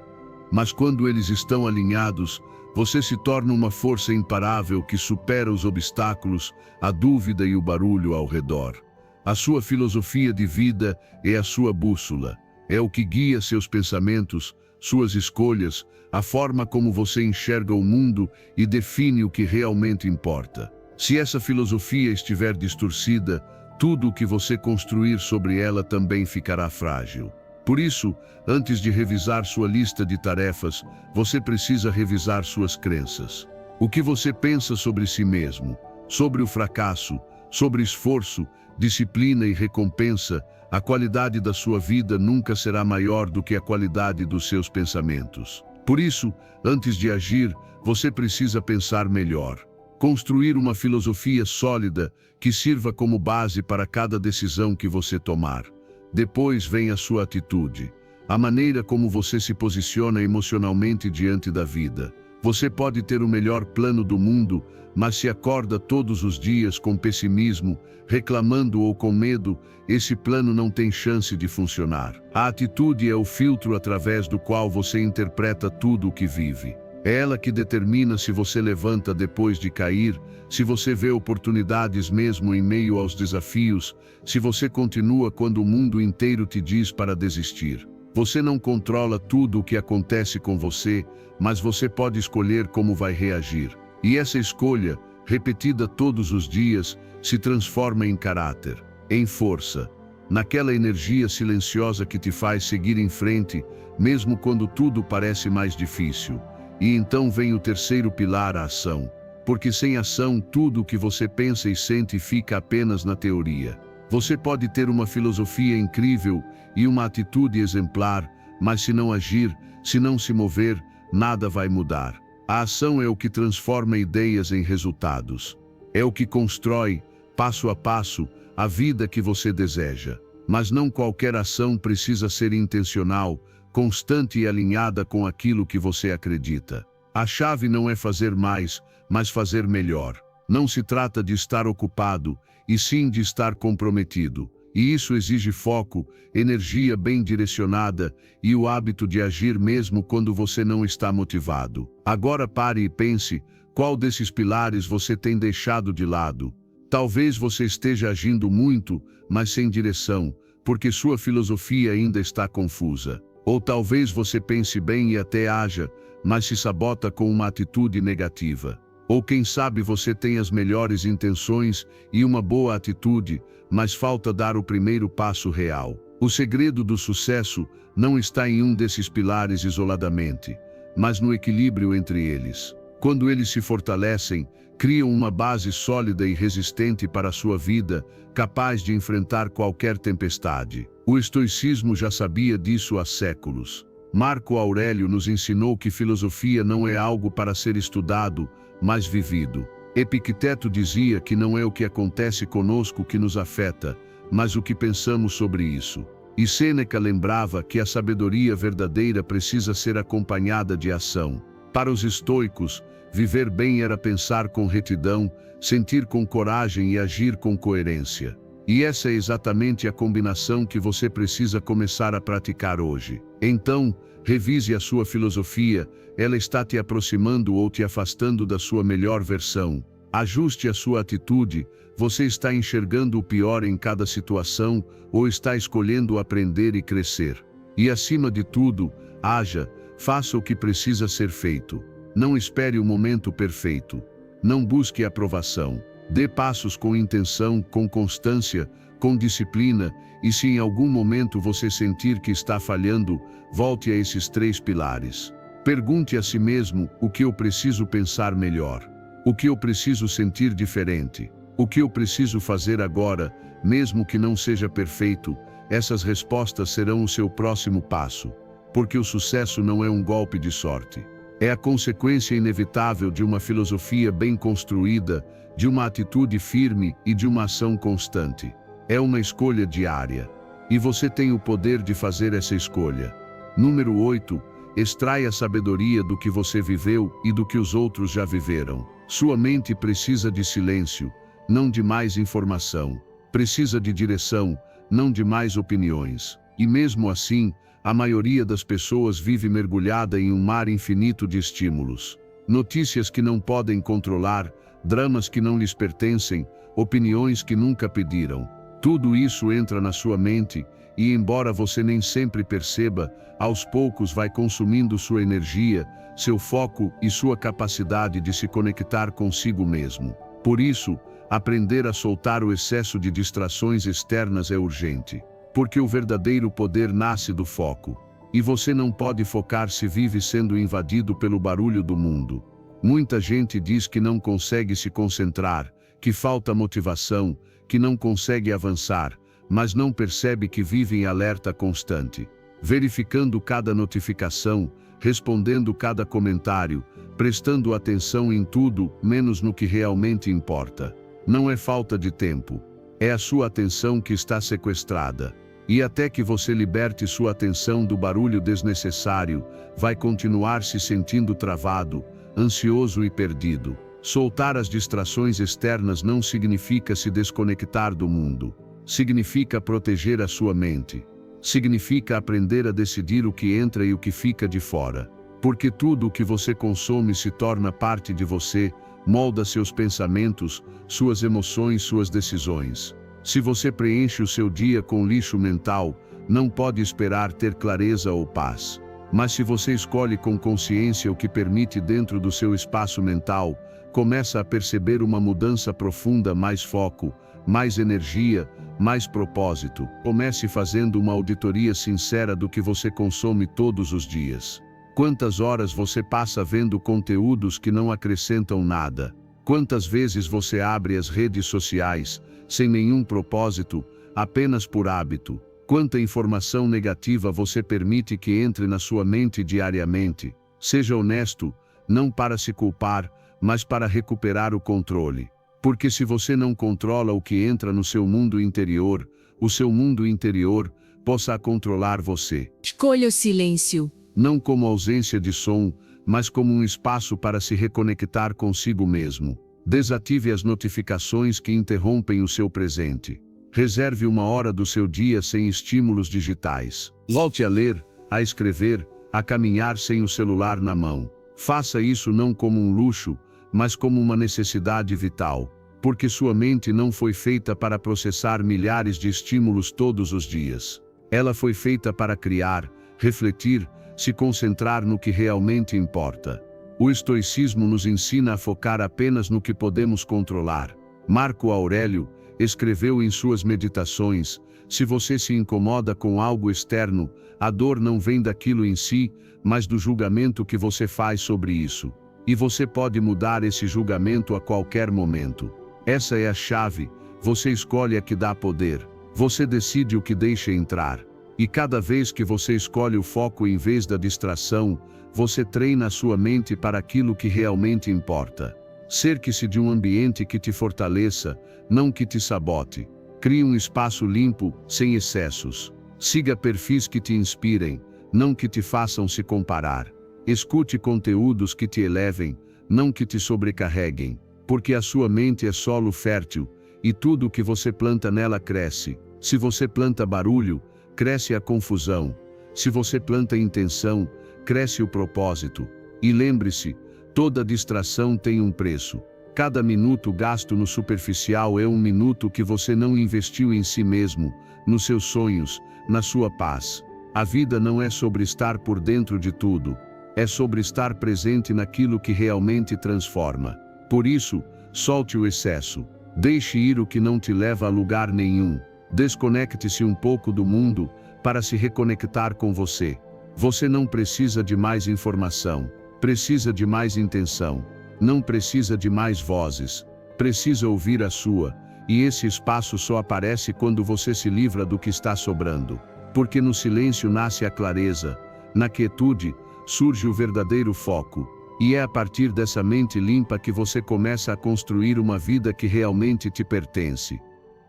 Speaker 1: Mas quando eles estão alinhados, você se torna uma força imparável que supera os obstáculos, a dúvida e o barulho ao redor. A sua filosofia de vida é a sua bússola, é o que guia seus pensamentos, suas escolhas, a forma como você enxerga o mundo e define o que realmente importa. Se essa filosofia estiver distorcida, tudo o que você construir sobre ela também ficará frágil. Por isso, antes de revisar sua lista de tarefas, você precisa revisar suas crenças. O que você pensa sobre si mesmo, sobre o fracasso, sobre esforço, disciplina e recompensa, a qualidade da sua vida nunca será maior do que a qualidade dos seus pensamentos. Por isso, antes de agir, você precisa pensar melhor. Construir uma filosofia sólida que sirva como base para cada decisão que você tomar. Depois vem a sua atitude, a maneira como você se posiciona emocionalmente diante da vida. Você pode ter o melhor plano do mundo, mas se acorda todos os dias com pessimismo, reclamando ou com medo, esse plano não tem chance de funcionar. A atitude é o filtro através do qual você interpreta tudo o que vive. É ela que determina se você levanta depois de cair, se você vê oportunidades mesmo em meio aos desafios, se você continua quando o mundo inteiro te diz para desistir. Você não controla tudo o que acontece com você, mas você pode escolher como vai reagir. E essa escolha, repetida todos os dias, se transforma em caráter, em força, naquela energia silenciosa que te faz seguir em frente, mesmo quando tudo parece mais difícil. E então vem o terceiro pilar, a ação. Porque sem ação, tudo o que você pensa e sente fica apenas na teoria. Você pode ter uma filosofia incrível e uma atitude exemplar, mas se não agir, se não se mover, nada vai mudar. A ação é o que transforma ideias em resultados. É o que constrói, passo a passo, a vida que você deseja. Mas não qualquer ação precisa ser intencional, constante e alinhada com aquilo que você acredita. A chave não é fazer mais, mas fazer melhor. Não se trata de estar ocupado, e sim de estar comprometido. E isso exige foco, energia bem direcionada e o hábito de agir mesmo quando você não está motivado. Agora pare e pense, qual desses pilares você tem deixado de lado? Talvez você esteja agindo muito, mas sem direção, porque sua filosofia ainda está confusa. Ou talvez você pense bem e até haja, mas se sabota com uma atitude negativa. Ou quem sabe você tem as melhores intenções e uma boa atitude, mas falta dar o primeiro passo real. O segredo do sucesso não está em um desses pilares isoladamente, mas no equilíbrio entre eles. Quando eles se fortalecem, criam uma base sólida e resistente para a sua vida, capaz de enfrentar qualquer tempestade. O estoicismo já sabia disso há séculos. Marco Aurélio nos ensinou que filosofia não é algo para ser estudado, mas vivido. Epicteto dizia que não é o que acontece conosco que nos afeta, mas o que pensamos sobre isso. E Sêneca lembrava que a sabedoria verdadeira precisa ser acompanhada de ação. Para os estoicos, viver bem era pensar com retidão, sentir com coragem e agir com coerência. E essa é exatamente a combinação que você precisa começar a praticar hoje. Então, revise a sua filosofia, ela está te aproximando ou te afastando da sua melhor versão. Ajuste a sua atitude, você está enxergando o pior em cada situação ou está escolhendo aprender e crescer. E acima de tudo, haja, faça o que precisa ser feito. Não espere o momento perfeito. Não busque aprovação. Dê passos com intenção, com constância, com disciplina, e se em algum momento você sentir que está falhando, volte a esses 3 pilares. Pergunte a si mesmo o que eu preciso pensar melhor. O que eu preciso sentir diferente? O que eu preciso fazer agora, mesmo que não seja perfeito? Essas respostas serão o seu próximo passo, porque o sucesso não é um golpe de sorte. É a consequência inevitável de uma filosofia bem construída, de uma atitude firme e de uma ação constante. É uma escolha diária. E você tem o poder de fazer essa escolha. Número 8. Extraia a sabedoria do que você viveu e do que os outros já viveram. Sua mente precisa de silêncio, não de mais informação. Precisa de direção, não de mais opiniões. E mesmo assim, a maioria das pessoas vive mergulhada em um mar infinito de estímulos. Notícias que não podem controlar, dramas que não lhes pertencem, opiniões que nunca pediram. Tudo isso entra na sua mente e, embora você nem sempre perceba, aos poucos vai consumindo sua energia, seu foco e sua capacidade de se conectar consigo mesmo. Por isso, aprender a soltar o excesso de distrações externas é urgente. Porque o verdadeiro poder nasce do foco. E você não pode focar se vive sendo invadido pelo barulho do mundo. Muita gente diz que não consegue se concentrar, que falta motivação, que não consegue avançar, mas não percebe que vive em alerta constante, verificando cada notificação, respondendo cada comentário, prestando atenção em tudo, menos no que realmente importa. Não é falta de tempo. É a sua atenção que está sequestrada. E até que você liberte sua atenção do barulho desnecessário, vai continuar se sentindo travado, ansioso e perdido. Soltar as distrações externas não significa se desconectar do mundo. Significa proteger a sua mente. Significa aprender a decidir o que entra e o que fica de fora. Porque tudo o que você consome se torna parte de você, molda seus pensamentos, suas emoções, suas decisões. Se você preenche o seu dia com lixo mental, não pode esperar ter clareza ou paz. Mas se você escolhe com consciência o que permite dentro do seu espaço mental, começa a perceber uma mudança profunda, mais foco, mais energia, mais propósito. Comece fazendo uma auditoria sincera do que você consome todos os dias. Quantas horas você passa vendo conteúdos que não acrescentam nada? Quantas vezes você abre as redes sociais, sem nenhum propósito, apenas por hábito? Quanta informação negativa você permite que entre na sua mente diariamente? Seja honesto, não para se culpar, mas para recuperar o controle. Porque se você não controla o que entra no seu mundo interior, o seu mundo interior possa controlar você.
Speaker 2: Escolha o silêncio.
Speaker 1: Não como ausência de som, mas como um espaço para se reconectar consigo mesmo. Desative as notificações que interrompem o seu presente. Reserve uma hora do seu dia sem estímulos digitais. Volte a ler, a escrever, a caminhar sem o celular na mão. Faça isso não como um luxo, mas como uma necessidade vital. Porque sua mente não foi feita para processar milhares de estímulos todos os dias. Ela foi feita para criar, refletir, se concentrar no que realmente importa. O estoicismo nos ensina a focar apenas no que podemos controlar. Marco Aurélio escreveu em suas meditações: se você se incomoda com algo externo, a dor não vem daquilo em si, mas do julgamento que você faz sobre isso. E você pode mudar esse julgamento a qualquer momento. Essa é a chave. Você escolhe a que dá poder. Você decide o que deixa entrar. E cada vez que você escolhe o foco em vez da distração, você treina a sua mente para aquilo que realmente importa. Cerque-se de um ambiente que te fortaleça, não que te sabote. Crie um espaço limpo, sem excessos. Siga perfis que te inspirem, não que te façam se comparar. Escute conteúdos que te elevem, não que te sobrecarreguem, porque a sua mente é solo fértil, e tudo o que você planta nela cresce. Se você planta barulho, cresce a confusão. Se você planta intenção, cresce o propósito. E lembre-se, toda distração tem um preço. Cada minuto gasto no superficial é um minuto que você não investiu em si mesmo, nos seus sonhos, na sua paz. A vida não é sobre estar por dentro de tudo, é sobre estar presente naquilo que realmente transforma. Por isso, solte o excesso. Deixe ir o que não te leva a lugar nenhum. Desconecte-se um pouco do mundo para se reconectar com você. Você não precisa de mais informação, precisa de mais intenção. Não precisa de mais vozes, precisa ouvir a sua, e esse espaço só aparece quando você se livra do que está sobrando. Porque no silêncio nasce a clareza, na quietude surge o verdadeiro foco, e é a partir dessa mente limpa que você começa a construir uma vida que realmente te pertence.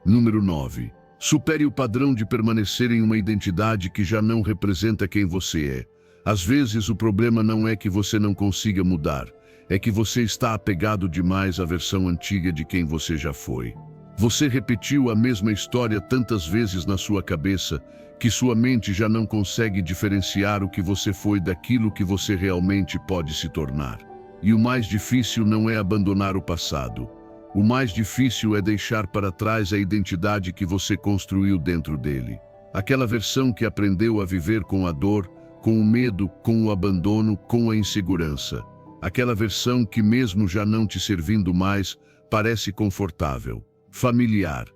Speaker 1: Número 9. Supere o padrão de permanecer em uma identidade que já não representa quem você é. Às vezes o problema não é que você não consiga mudar, é que você está apegado demais à versão antiga de quem você já foi. Você repetiu a mesma história tantas vezes na sua cabeça que sua mente já não consegue diferenciar o que você foi daquilo que você realmente pode se tornar. E o mais difícil não é abandonar o passado. O mais difícil é deixar para trás a identidade que você construiu dentro dele. Aquela versão que aprendeu a viver com a dor, com o medo, com o abandono, com a insegurança. Aquela versão que, mesmo já não te servindo mais, parece confortável, familiar,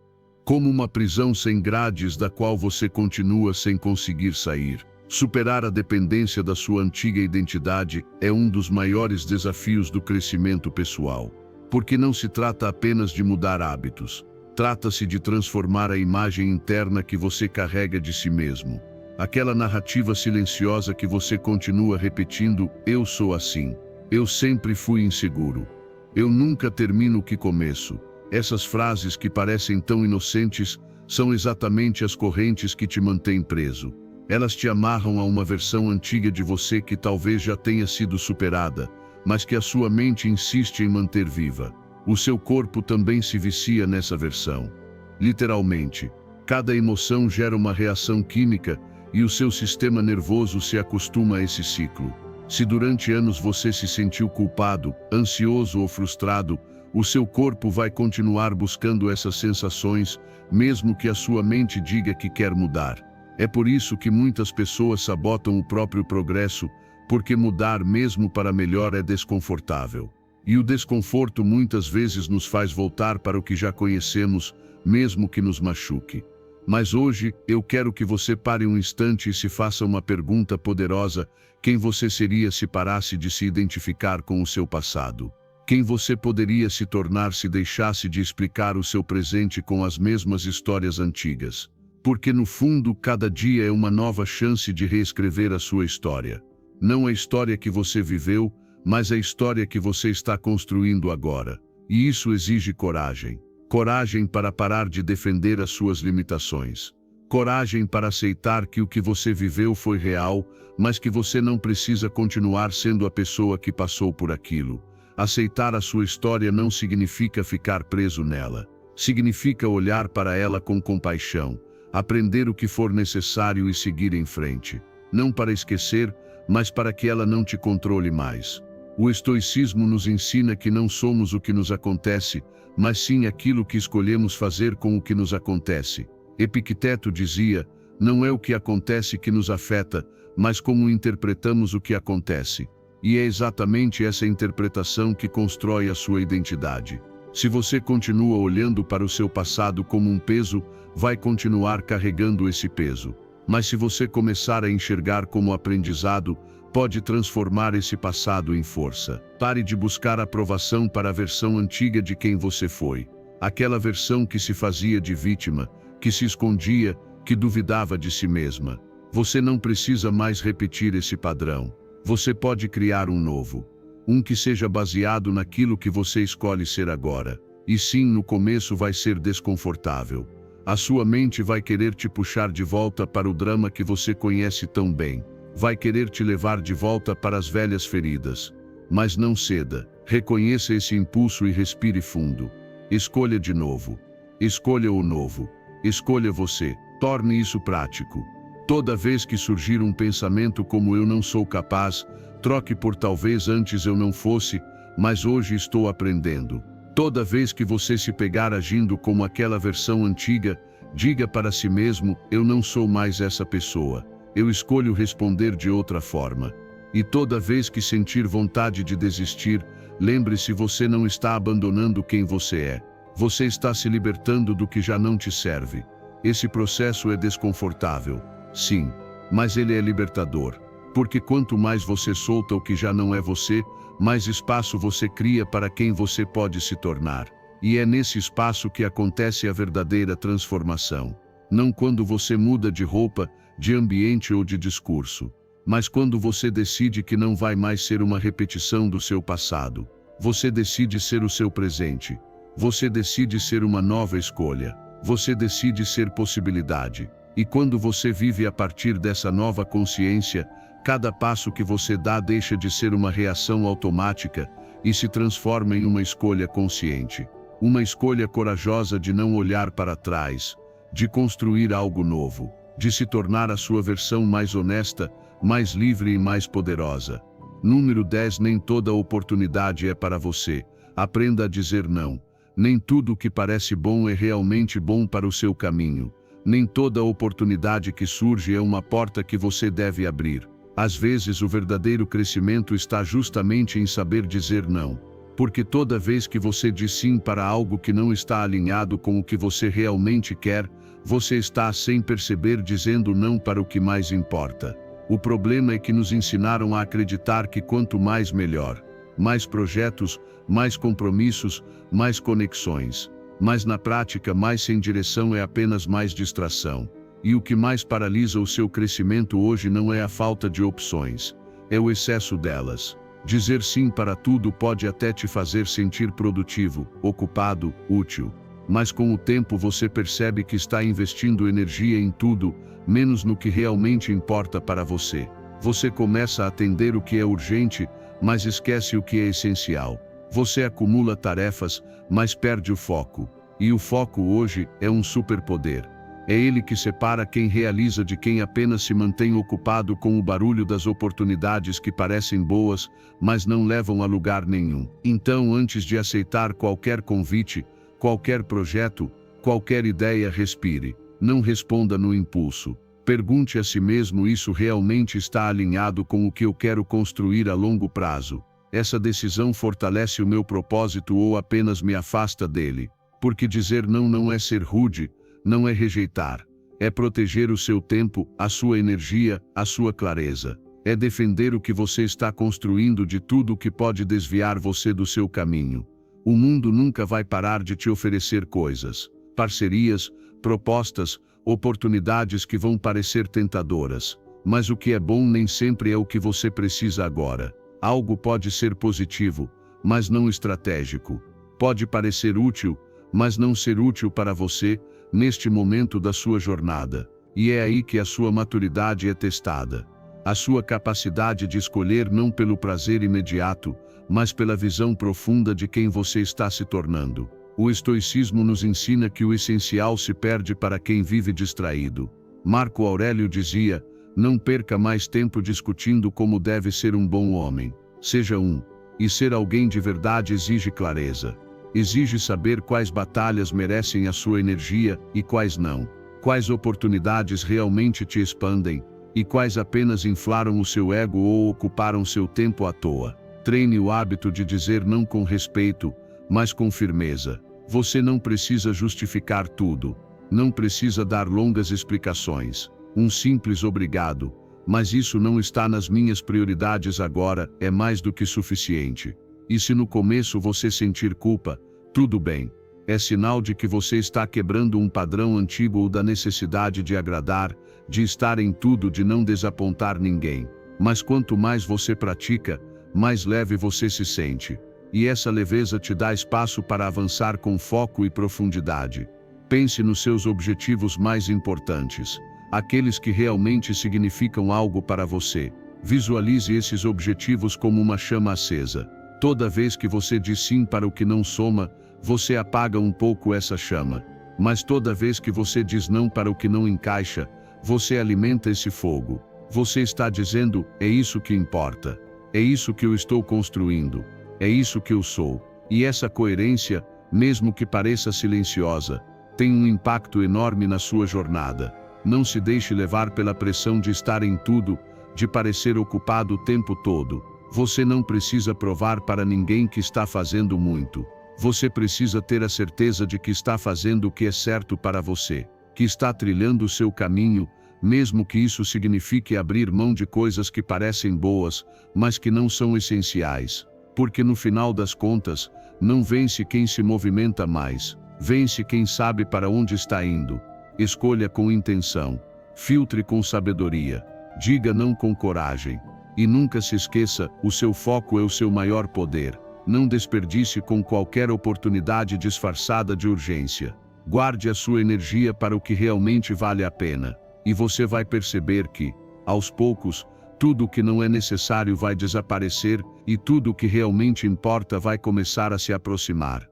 Speaker 1: como uma prisão sem grades da qual você continua sem conseguir sair. Superar a dependência da sua antiga identidade é um dos maiores desafios do crescimento pessoal, porque não se trata apenas de mudar hábitos, trata-se de transformar a imagem interna que você carrega de si mesmo. Aquela narrativa silenciosa que você continua repetindo: eu sou assim. Eu sempre fui inseguro. Eu nunca termino o que começo. Essas frases que parecem tão inocentes são exatamente as correntes que te mantêm preso. Elas te amarram a uma versão antiga de você que talvez já tenha sido superada, mas que a sua mente insiste em manter viva. O seu corpo também se vicia nessa versão. Literalmente, cada emoção gera uma reação química e o seu sistema nervoso se acostuma a esse ciclo. Se durante anos você se sentiu culpado, ansioso ou frustrado, o seu corpo vai continuar buscando essas sensações, mesmo que a sua mente diga que quer mudar. É por isso que muitas pessoas sabotam o próprio progresso, porque mudar mesmo para melhor é desconfortável. E o desconforto muitas vezes nos faz voltar para o que já conhecemos, mesmo que nos machuque. Mas hoje, eu quero que você pare um instante e se faça uma pergunta poderosa: quem você seria se parasse de se identificar com o seu passado? Quem você poderia se tornar se deixasse de explicar o seu presente com as mesmas histórias antigas? Porque no fundo, cada dia é uma nova chance de reescrever a sua história. Não a história que você viveu, mas a história que você está construindo agora. E isso exige coragem. Coragem para parar de defender as suas limitações. Coragem para aceitar que o que você viveu foi real, mas que você não precisa continuar sendo a pessoa que passou por aquilo. Aceitar a sua história não significa ficar preso nela. Significa olhar para ela com compaixão, aprender o que for necessário e seguir em frente. Não para esquecer, mas para que ela não te controle mais. O estoicismo nos ensina que não somos o que nos acontece, mas sim aquilo que escolhemos fazer com o que nos acontece. Epicteto dizia: não é o que acontece que nos afeta, mas como interpretamos o que acontece. E é exatamente essa interpretação que constrói a sua identidade. Se você continua olhando para o seu passado como um peso, vai continuar carregando esse peso. Mas se você começar a enxergar como aprendizado, pode transformar esse passado em força. Pare de buscar aprovação para a versão antiga de quem você foi. Aquela versão que se fazia de vítima, que se escondia, que duvidava de si mesma. Você não precisa mais repetir esse padrão. Você pode criar um novo. Um que seja baseado naquilo que você escolhe ser agora. E sim, no começo vai ser desconfortável. A sua mente vai querer te puxar de volta para o drama que você conhece tão bem. Vai querer te levar de volta para as velhas feridas. Mas não ceda. Reconheça esse impulso e respire fundo. Escolha de novo. Escolha o novo. Escolha você. Torne isso prático. Toda vez que surgir um pensamento como eu não sou capaz, troque por talvez antes eu não fosse, mas hoje estou aprendendo. Toda vez que você se pegar agindo como aquela versão antiga, diga para si mesmo, eu não sou mais essa pessoa. Eu escolho responder de outra forma. E toda vez que sentir vontade de desistir, lembre-se, você não está abandonando quem você é. Você está se libertando do que já não te serve. Esse processo é desconfortável, sim, mas ele é libertador. Porque quanto mais você solta o que já não é você, mais espaço você cria para quem você pode se tornar. E é nesse espaço que acontece a verdadeira transformação. Não quando você muda de roupa, de ambiente ou de discurso, mas quando você decide que não vai mais ser uma repetição do seu passado. Você decide ser o seu presente. Você decide ser uma nova escolha. Você decide ser possibilidade. E quando você vive a partir dessa nova consciência, cada passo que você dá deixa de ser uma reação automática e se transforma em uma escolha consciente. Uma escolha corajosa de não olhar para trás, de construir algo novo, de se tornar a sua versão mais honesta, mais livre e mais poderosa. Número 10. Nem toda oportunidade é para você. Aprenda a dizer não. Nem tudo o que parece bom é realmente bom para o seu caminho. Nem toda oportunidade que surge é uma porta que você deve abrir. Às vezes o verdadeiro crescimento está justamente em saber dizer não. Porque toda vez que você diz sim para algo que não está alinhado com o que você realmente quer, você está, sem perceber, dizendo não para o que mais importa. O problema é que nos ensinaram a acreditar que quanto mais melhor. Mais projetos, mais compromissos, mais conexões. Mas na prática, mais sem direção é apenas mais distração. E o que mais paralisa o seu crescimento hoje não é a falta de opções, é o excesso delas. Dizer sim para tudo pode até te fazer sentir produtivo, ocupado, útil. Mas com o tempo você percebe que está investindo energia em tudo, menos no que realmente importa para você. Você começa a atender o que é urgente, mas esquece o que é essencial. Você acumula tarefas, mas perde o foco. E o foco hoje é um superpoder. É ele que separa quem realiza de quem apenas se mantém ocupado com o barulho das oportunidades que parecem boas, mas não levam a lugar nenhum. Então, antes de aceitar qualquer convite, qualquer projeto, qualquer ideia, respire. Não responda no impulso. Pergunte a si mesmo: isso realmente está alinhado com o que eu quero construir a longo prazo? Essa decisão fortalece o meu propósito ou apenas me afasta dele? Porque dizer não não é ser rude, não é rejeitar. É proteger o seu tempo, a sua energia, a sua clareza. É defender o que você está construindo de tudo o que pode desviar você do seu caminho. O mundo nunca vai parar de te oferecer coisas, parcerias, propostas, oportunidades que vão parecer tentadoras. Mas o que é bom nem sempre é o que você precisa agora. Algo pode ser positivo, mas não estratégico. Pode parecer útil, mas não ser útil para você, neste momento da sua jornada. E é aí que a sua maturidade é testada. A sua capacidade de escolher não pelo prazer imediato, mas pela visão profunda de quem você está se tornando. O estoicismo nos ensina que o essencial se perde para quem vive distraído. Marco Aurélio dizia: não perca mais tempo discutindo como deve ser um bom homem. Seja um. E ser alguém de verdade exige clareza. Exige saber quais batalhas merecem a sua energia e quais não. Quais oportunidades realmente te expandem e quais apenas inflaram o seu ego ou ocuparam seu tempo à toa. Treine o hábito de dizer não com respeito, mas com firmeza. Você não precisa justificar tudo. Não precisa dar longas explicações. Um simples obrigado, mas isso não está nas minhas prioridades agora, é mais do que suficiente. E se no começo você sentir culpa, tudo bem. É sinal de que você está quebrando um padrão antigo da necessidade de agradar, de estar em tudo, de não desapontar ninguém. Mas quanto mais você pratica, mais leve você se sente. E essa leveza te dá espaço para avançar com foco e profundidade. Pense nos seus objetivos mais importantes, aqueles que realmente significam algo para você. Visualize esses objetivos como uma chama acesa. Toda vez que você diz sim para o que não soma, você apaga um pouco essa chama. Mas toda vez que você diz não para o que não encaixa, você alimenta esse fogo. Você está dizendo, é isso que importa. É isso que eu estou construindo. É isso que eu sou. E essa coerência, mesmo que pareça silenciosa, tem um impacto enorme na sua jornada. Não se deixe levar pela pressão de estar em tudo, de parecer ocupado o tempo todo. Você não precisa provar para ninguém que está fazendo muito. Você precisa ter a certeza de que está fazendo o que é certo para você, que está trilhando o seu caminho, mesmo que isso signifique abrir mão de coisas que parecem boas, mas que não são essenciais. Porque no final das contas, não vence quem se movimenta mais, vence quem sabe para onde está indo. Escolha com intenção, filtre com sabedoria, diga não com coragem. E nunca se esqueça, o seu foco é o seu maior poder. Não desperdice com qualquer oportunidade disfarçada de urgência. Guarde a sua energia para o que realmente vale a pena. E você vai perceber que, aos poucos, tudo o que não é necessário vai desaparecer e tudo o que realmente importa vai começar a se aproximar.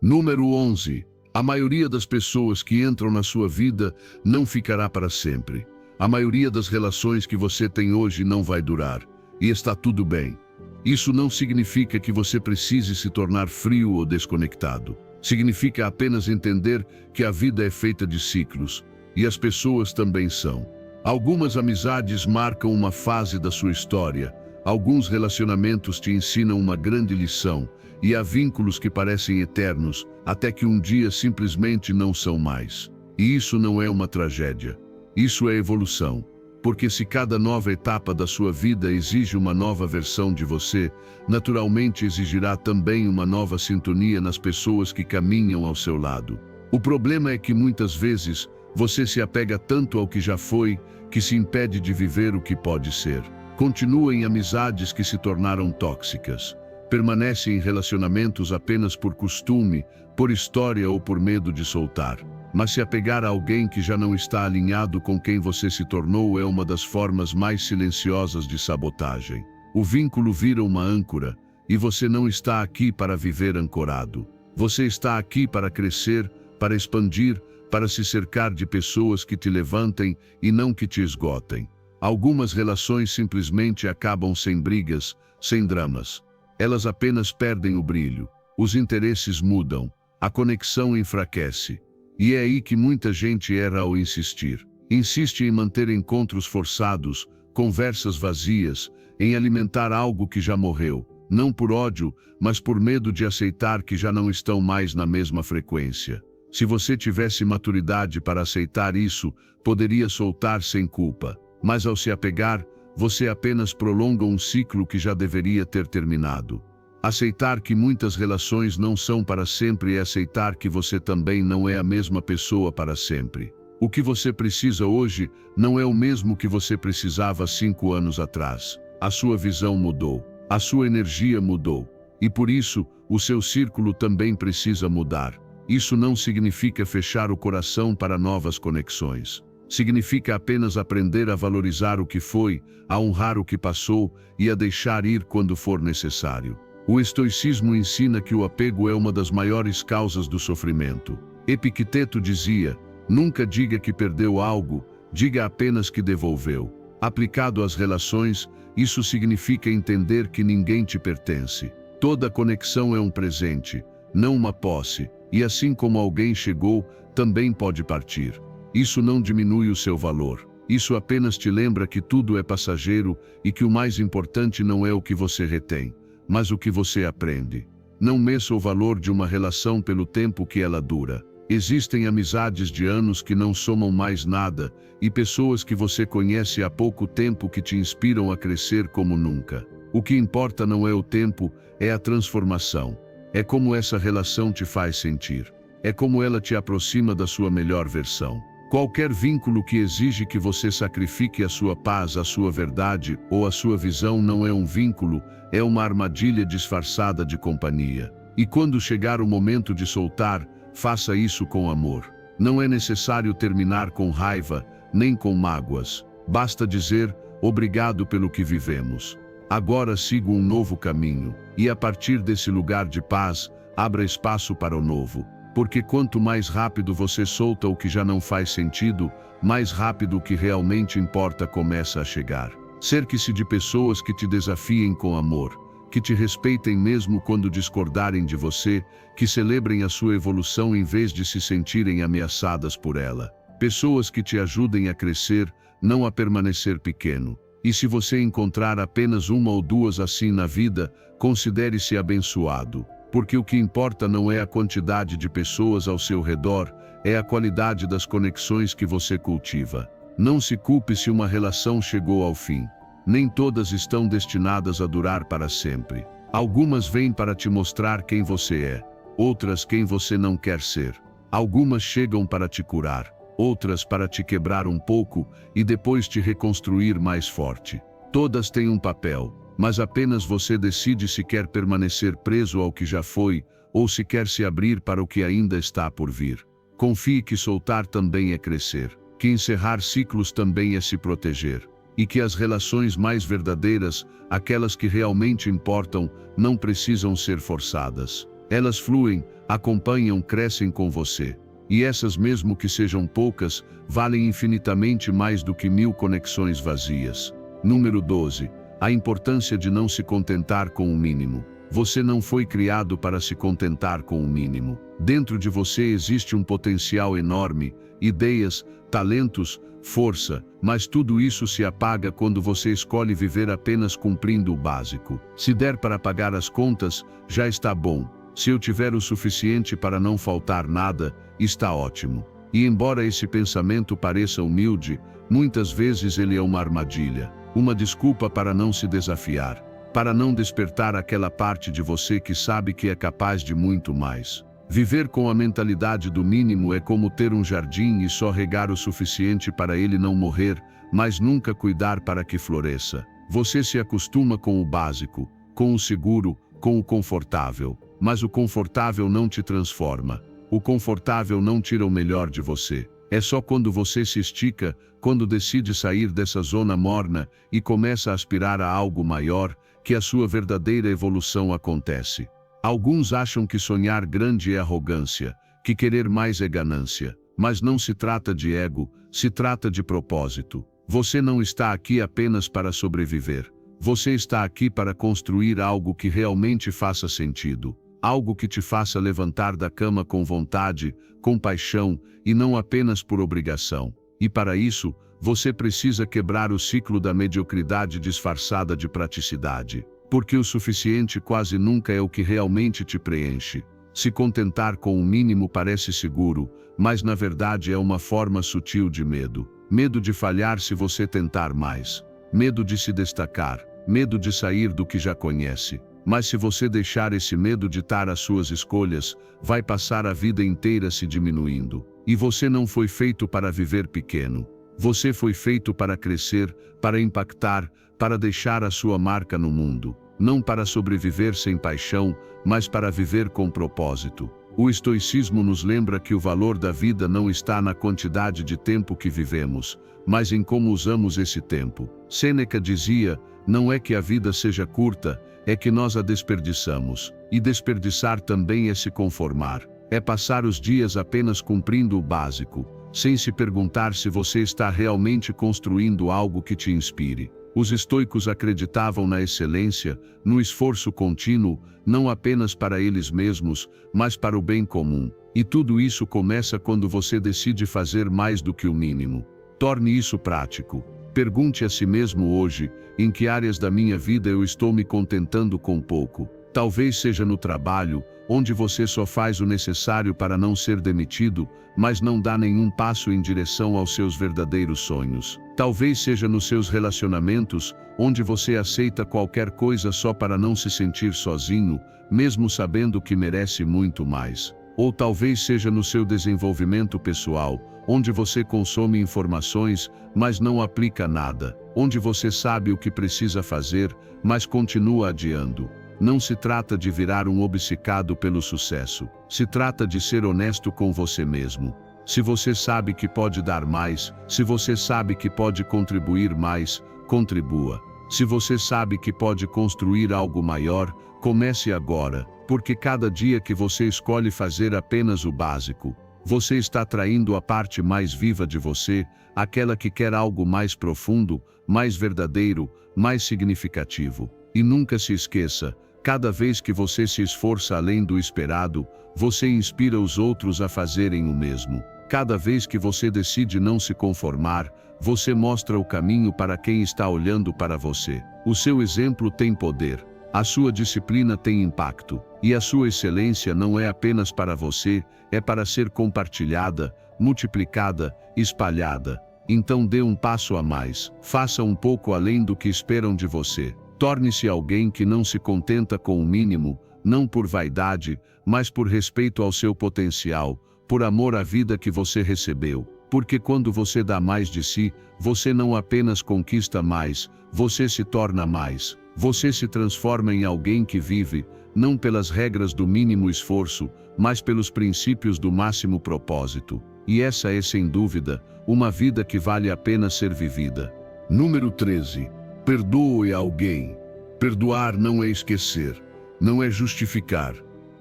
Speaker 1: Número 11. A maioria das pessoas que entram na sua vida não ficará para sempre. A maioria das relações que você tem hoje não vai durar. E está tudo bem. Isso não significa que você precise se tornar frio ou desconectado. Significa apenas entender que a vida é feita de ciclos. E as pessoas também são. Algumas amizades marcam uma fase da sua história. Alguns relacionamentos te ensinam uma grande lição. E há vínculos que parecem eternos, até que um dia simplesmente não são mais. E isso não é uma tragédia. Isso é evolução. Porque se cada nova etapa da sua vida exige uma nova versão de você, naturalmente exigirá também uma nova sintonia nas pessoas que caminham ao seu lado. O problema é que muitas vezes, você se apega tanto ao que já foi, que se impede de viver o que pode ser. Continua em amizades que se tornaram tóxicas. Permanece em relacionamentos apenas por costume, por história ou por medo de soltar. Mas se apegar a alguém que já não está alinhado com quem você se tornou é uma das formas mais silenciosas de sabotagem. O vínculo vira uma âncora, e você não está aqui para viver ancorado. Você está aqui para crescer, para expandir, para se cercar de pessoas que te levantem e não que te esgotem. Algumas relações simplesmente acabam sem brigas, sem dramas. Elas apenas perdem o brilho, os interesses mudam, a conexão enfraquece. E é aí que muita gente erra ao insistir. Insiste em manter encontros forçados, conversas vazias, em alimentar algo que já morreu, não por ódio, mas por medo de aceitar que já não estão mais na mesma frequência. Se você tivesse maturidade para aceitar isso, poderia soltar sem culpa. Mas ao se apegar, você apenas prolonga um ciclo que já deveria ter terminado. Aceitar que muitas relações não são para sempre é aceitar que você também não é a mesma pessoa para sempre. O que você precisa hoje não é o mesmo que você precisava 5 anos atrás. A sua visão mudou, a sua energia mudou. E por isso, o seu círculo também precisa mudar. Isso não significa fechar o coração para novas conexões. Significa apenas aprender a valorizar o que foi, a honrar o que passou e a deixar ir quando for necessário. O estoicismo ensina que o apego é uma das maiores causas do sofrimento. Epicteto dizia, nunca diga que perdeu algo, diga apenas que devolveu. Aplicado às relações, isso significa entender que ninguém te pertence. Toda conexão é um presente, não uma posse, e assim como alguém chegou, também pode partir. Isso não diminui o seu valor. Isso apenas te lembra que tudo é passageiro e que o mais importante não é o que você retém, mas o que você aprende. Não meça o valor de uma relação pelo tempo que ela dura. Existem amizades de anos que não somam mais nada, e pessoas que você conhece há pouco tempo que te inspiram a crescer como nunca. O que importa não é o tempo, é a transformação. É como essa relação te faz sentir. É como ela te aproxima da sua melhor versão. Qualquer vínculo que exige que você sacrifique a sua paz, a sua verdade ou a sua visão não é um vínculo, é uma armadilha disfarçada de companhia. E quando chegar o momento de soltar, faça isso com amor. Não é necessário terminar com raiva, nem com mágoas. Basta dizer, obrigado pelo que vivemos. Agora sigo um novo caminho, e a partir desse lugar de paz, abra espaço para o novo. Porque quanto mais rápido você solta o que já não faz sentido, mais rápido o que realmente importa começa a chegar. Cerque-se de pessoas que te desafiem com amor, que te respeitem mesmo quando discordarem de você, que celebrem a sua evolução em vez de se sentirem ameaçadas por ela. Pessoas que te ajudem a crescer, não a permanecer pequeno. E se você encontrar apenas uma ou duas assim na vida, considere-se abençoado. Porque o que importa não é a quantidade de pessoas ao seu redor, é a qualidade das conexões que você cultiva. Não se culpe se uma relação chegou ao fim. Nem todas estão destinadas a durar para sempre. Algumas vêm para te mostrar quem você é, outras quem você não quer ser. Algumas chegam para te curar, outras para te quebrar um pouco e depois te reconstruir mais forte. Todas têm um papel, mas apenas você decide se quer permanecer preso ao que já foi ou se quer se abrir para o que ainda está por vir. Confie que soltar também é crescer, que encerrar ciclos também é se proteger, e que as relações mais verdadeiras, aquelas que realmente importam, não precisam ser forçadas. Elas fluem, acompanham, crescem com você. E essas, mesmo que sejam poucas, valem infinitamente mais do que 1000 conexões vazias. Número 12. A importância de não se contentar com o mínimo. Você não foi criado para se contentar com o mínimo. Dentro de você existe um potencial enorme, ideias, talentos, força, mas tudo isso se apaga quando você escolhe viver apenas cumprindo o básico. Se der para pagar as contas, já está bom. Se eu tiver o suficiente para não faltar nada, está ótimo. E embora esse pensamento pareça humilde, muitas vezes ele é uma armadilha, uma desculpa para não se desafiar, para não despertar aquela parte de você que sabe que é capaz de muito mais. Viver com a mentalidade do mínimo é como ter um jardim e só regar o suficiente para ele não morrer, mas nunca cuidar para que floresça. Você se acostuma com o básico, com o seguro, com o confortável. Mas o confortável não te transforma. O confortável não tira o melhor de você. É só quando você se estica, quando decide sair dessa zona morna e começa a aspirar a algo maior, que a sua verdadeira evolução acontece. Alguns acham que sonhar grande é arrogância, que querer mais é ganância. Mas não se trata de ego, se trata de propósito. Você não está aqui apenas para sobreviver. Você está aqui para construir algo que realmente faça sentido. Algo que te faça levantar da cama com vontade, com paixão e não apenas por obrigação. E para isso, você precisa quebrar o ciclo da mediocridade disfarçada de praticidade. Porque o suficiente quase nunca é o que realmente te preenche. Se contentar com o mínimo parece seguro, mas na verdade é uma forma sutil de medo. Medo de falhar se você tentar mais. Medo de se destacar. Medo de sair do que já conhece. Mas se você deixar esse medo ditar as suas escolhas, vai passar a vida inteira se diminuindo. E você não foi feito para viver pequeno. Você foi feito para crescer, para impactar, para deixar a sua marca no mundo. Não para sobreviver sem paixão, mas para viver com propósito. O estoicismo nos lembra que o valor da vida não está na quantidade de tempo que vivemos, mas em como usamos esse tempo. Sêneca dizia, não é que a vida seja curta, é que nós a desperdiçamos. E desperdiçar também é se conformar. É passar os dias apenas cumprindo o básico, sem se perguntar se você está realmente construindo algo que te inspire. Os estoicos acreditavam na excelência, no esforço contínuo, não apenas para eles mesmos, mas para o bem comum. E tudo isso começa quando você decide fazer mais do que o mínimo. Torne isso prático. Pergunte a si mesmo hoje, em que áreas da minha vida eu estou me contentando com pouco? Talvez seja no trabalho, onde você só faz o necessário para não ser demitido, mas não dá nenhum passo em direção aos seus verdadeiros sonhos. Talvez seja nos seus relacionamentos, onde você aceita qualquer coisa só para não se sentir sozinho, mesmo sabendo que merece muito mais. Ou talvez seja no seu desenvolvimento pessoal, onde você consome informações, mas não aplica nada, onde você sabe o que precisa fazer, mas continua adiando. Não se trata de virar um obcecado pelo sucesso. Se trata de ser honesto com você mesmo. Se você sabe que pode dar mais, se você sabe que pode contribuir mais, contribua. Se você sabe que pode construir algo maior, comece agora, porque cada dia que você escolhe fazer apenas o básico, você está atraindo a parte mais viva de você, aquela que quer algo mais profundo, mais verdadeiro, mais significativo. E nunca se esqueça, cada vez que você se esforça além do esperado, você inspira os outros a fazerem o mesmo. Cada vez que você decide não se conformar, você mostra o caminho para quem está olhando para você. O seu exemplo tem poder, a sua disciplina tem impacto, e a sua excelência não é apenas para você, é para ser compartilhada, multiplicada, espalhada. Então dê um passo a mais, faça um pouco além do que esperam de você. Torne-se alguém que não se contenta com o mínimo, não por vaidade, mas por respeito ao seu potencial, por amor à vida que você recebeu. Porque quando você dá mais de si, você não apenas conquista mais, você se torna mais. Você se transforma em alguém que vive, não pelas regras do mínimo esforço, mas pelos princípios do máximo propósito. E essa é, sem dúvida, uma vida que vale a pena ser vivida. Número 13. Perdoe alguém. Perdoar não é esquecer, não é justificar,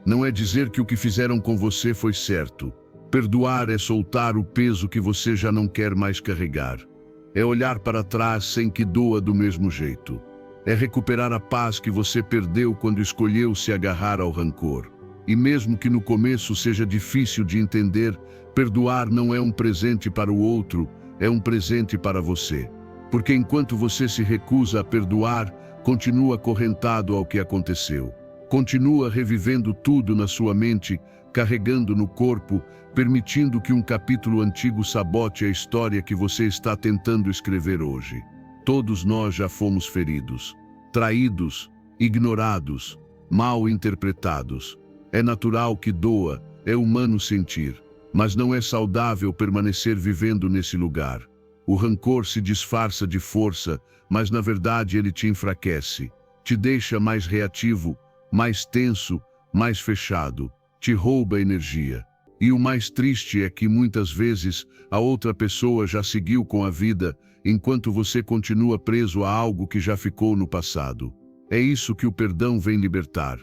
Speaker 1: não é dizer que o que fizeram com você foi certo. Perdoar é soltar o peso que você já não quer mais carregar. É olhar para trás sem que doa do mesmo jeito. É recuperar a paz que você perdeu quando escolheu se agarrar ao rancor. E mesmo que no começo seja difícil de entender, perdoar não é um presente para o outro, é um presente para você. Porque enquanto você se recusa a perdoar, continua acorrentado ao que aconteceu. Continua revivendo tudo na sua mente, carregando no corpo, permitindo que um capítulo antigo sabote a história que você está tentando escrever hoje. Todos nós já fomos feridos, traídos, ignorados, mal interpretados. É natural que doa, é humano sentir, mas não é saudável permanecer vivendo nesse lugar. O rancor se disfarça de força, mas na verdade ele te enfraquece, te deixa mais reativo, mais tenso, mais fechado, te rouba energia. E o mais triste é que muitas vezes a outra pessoa já seguiu com a vida, enquanto você continua preso a algo que já ficou no passado. É isso que o perdão vem libertar.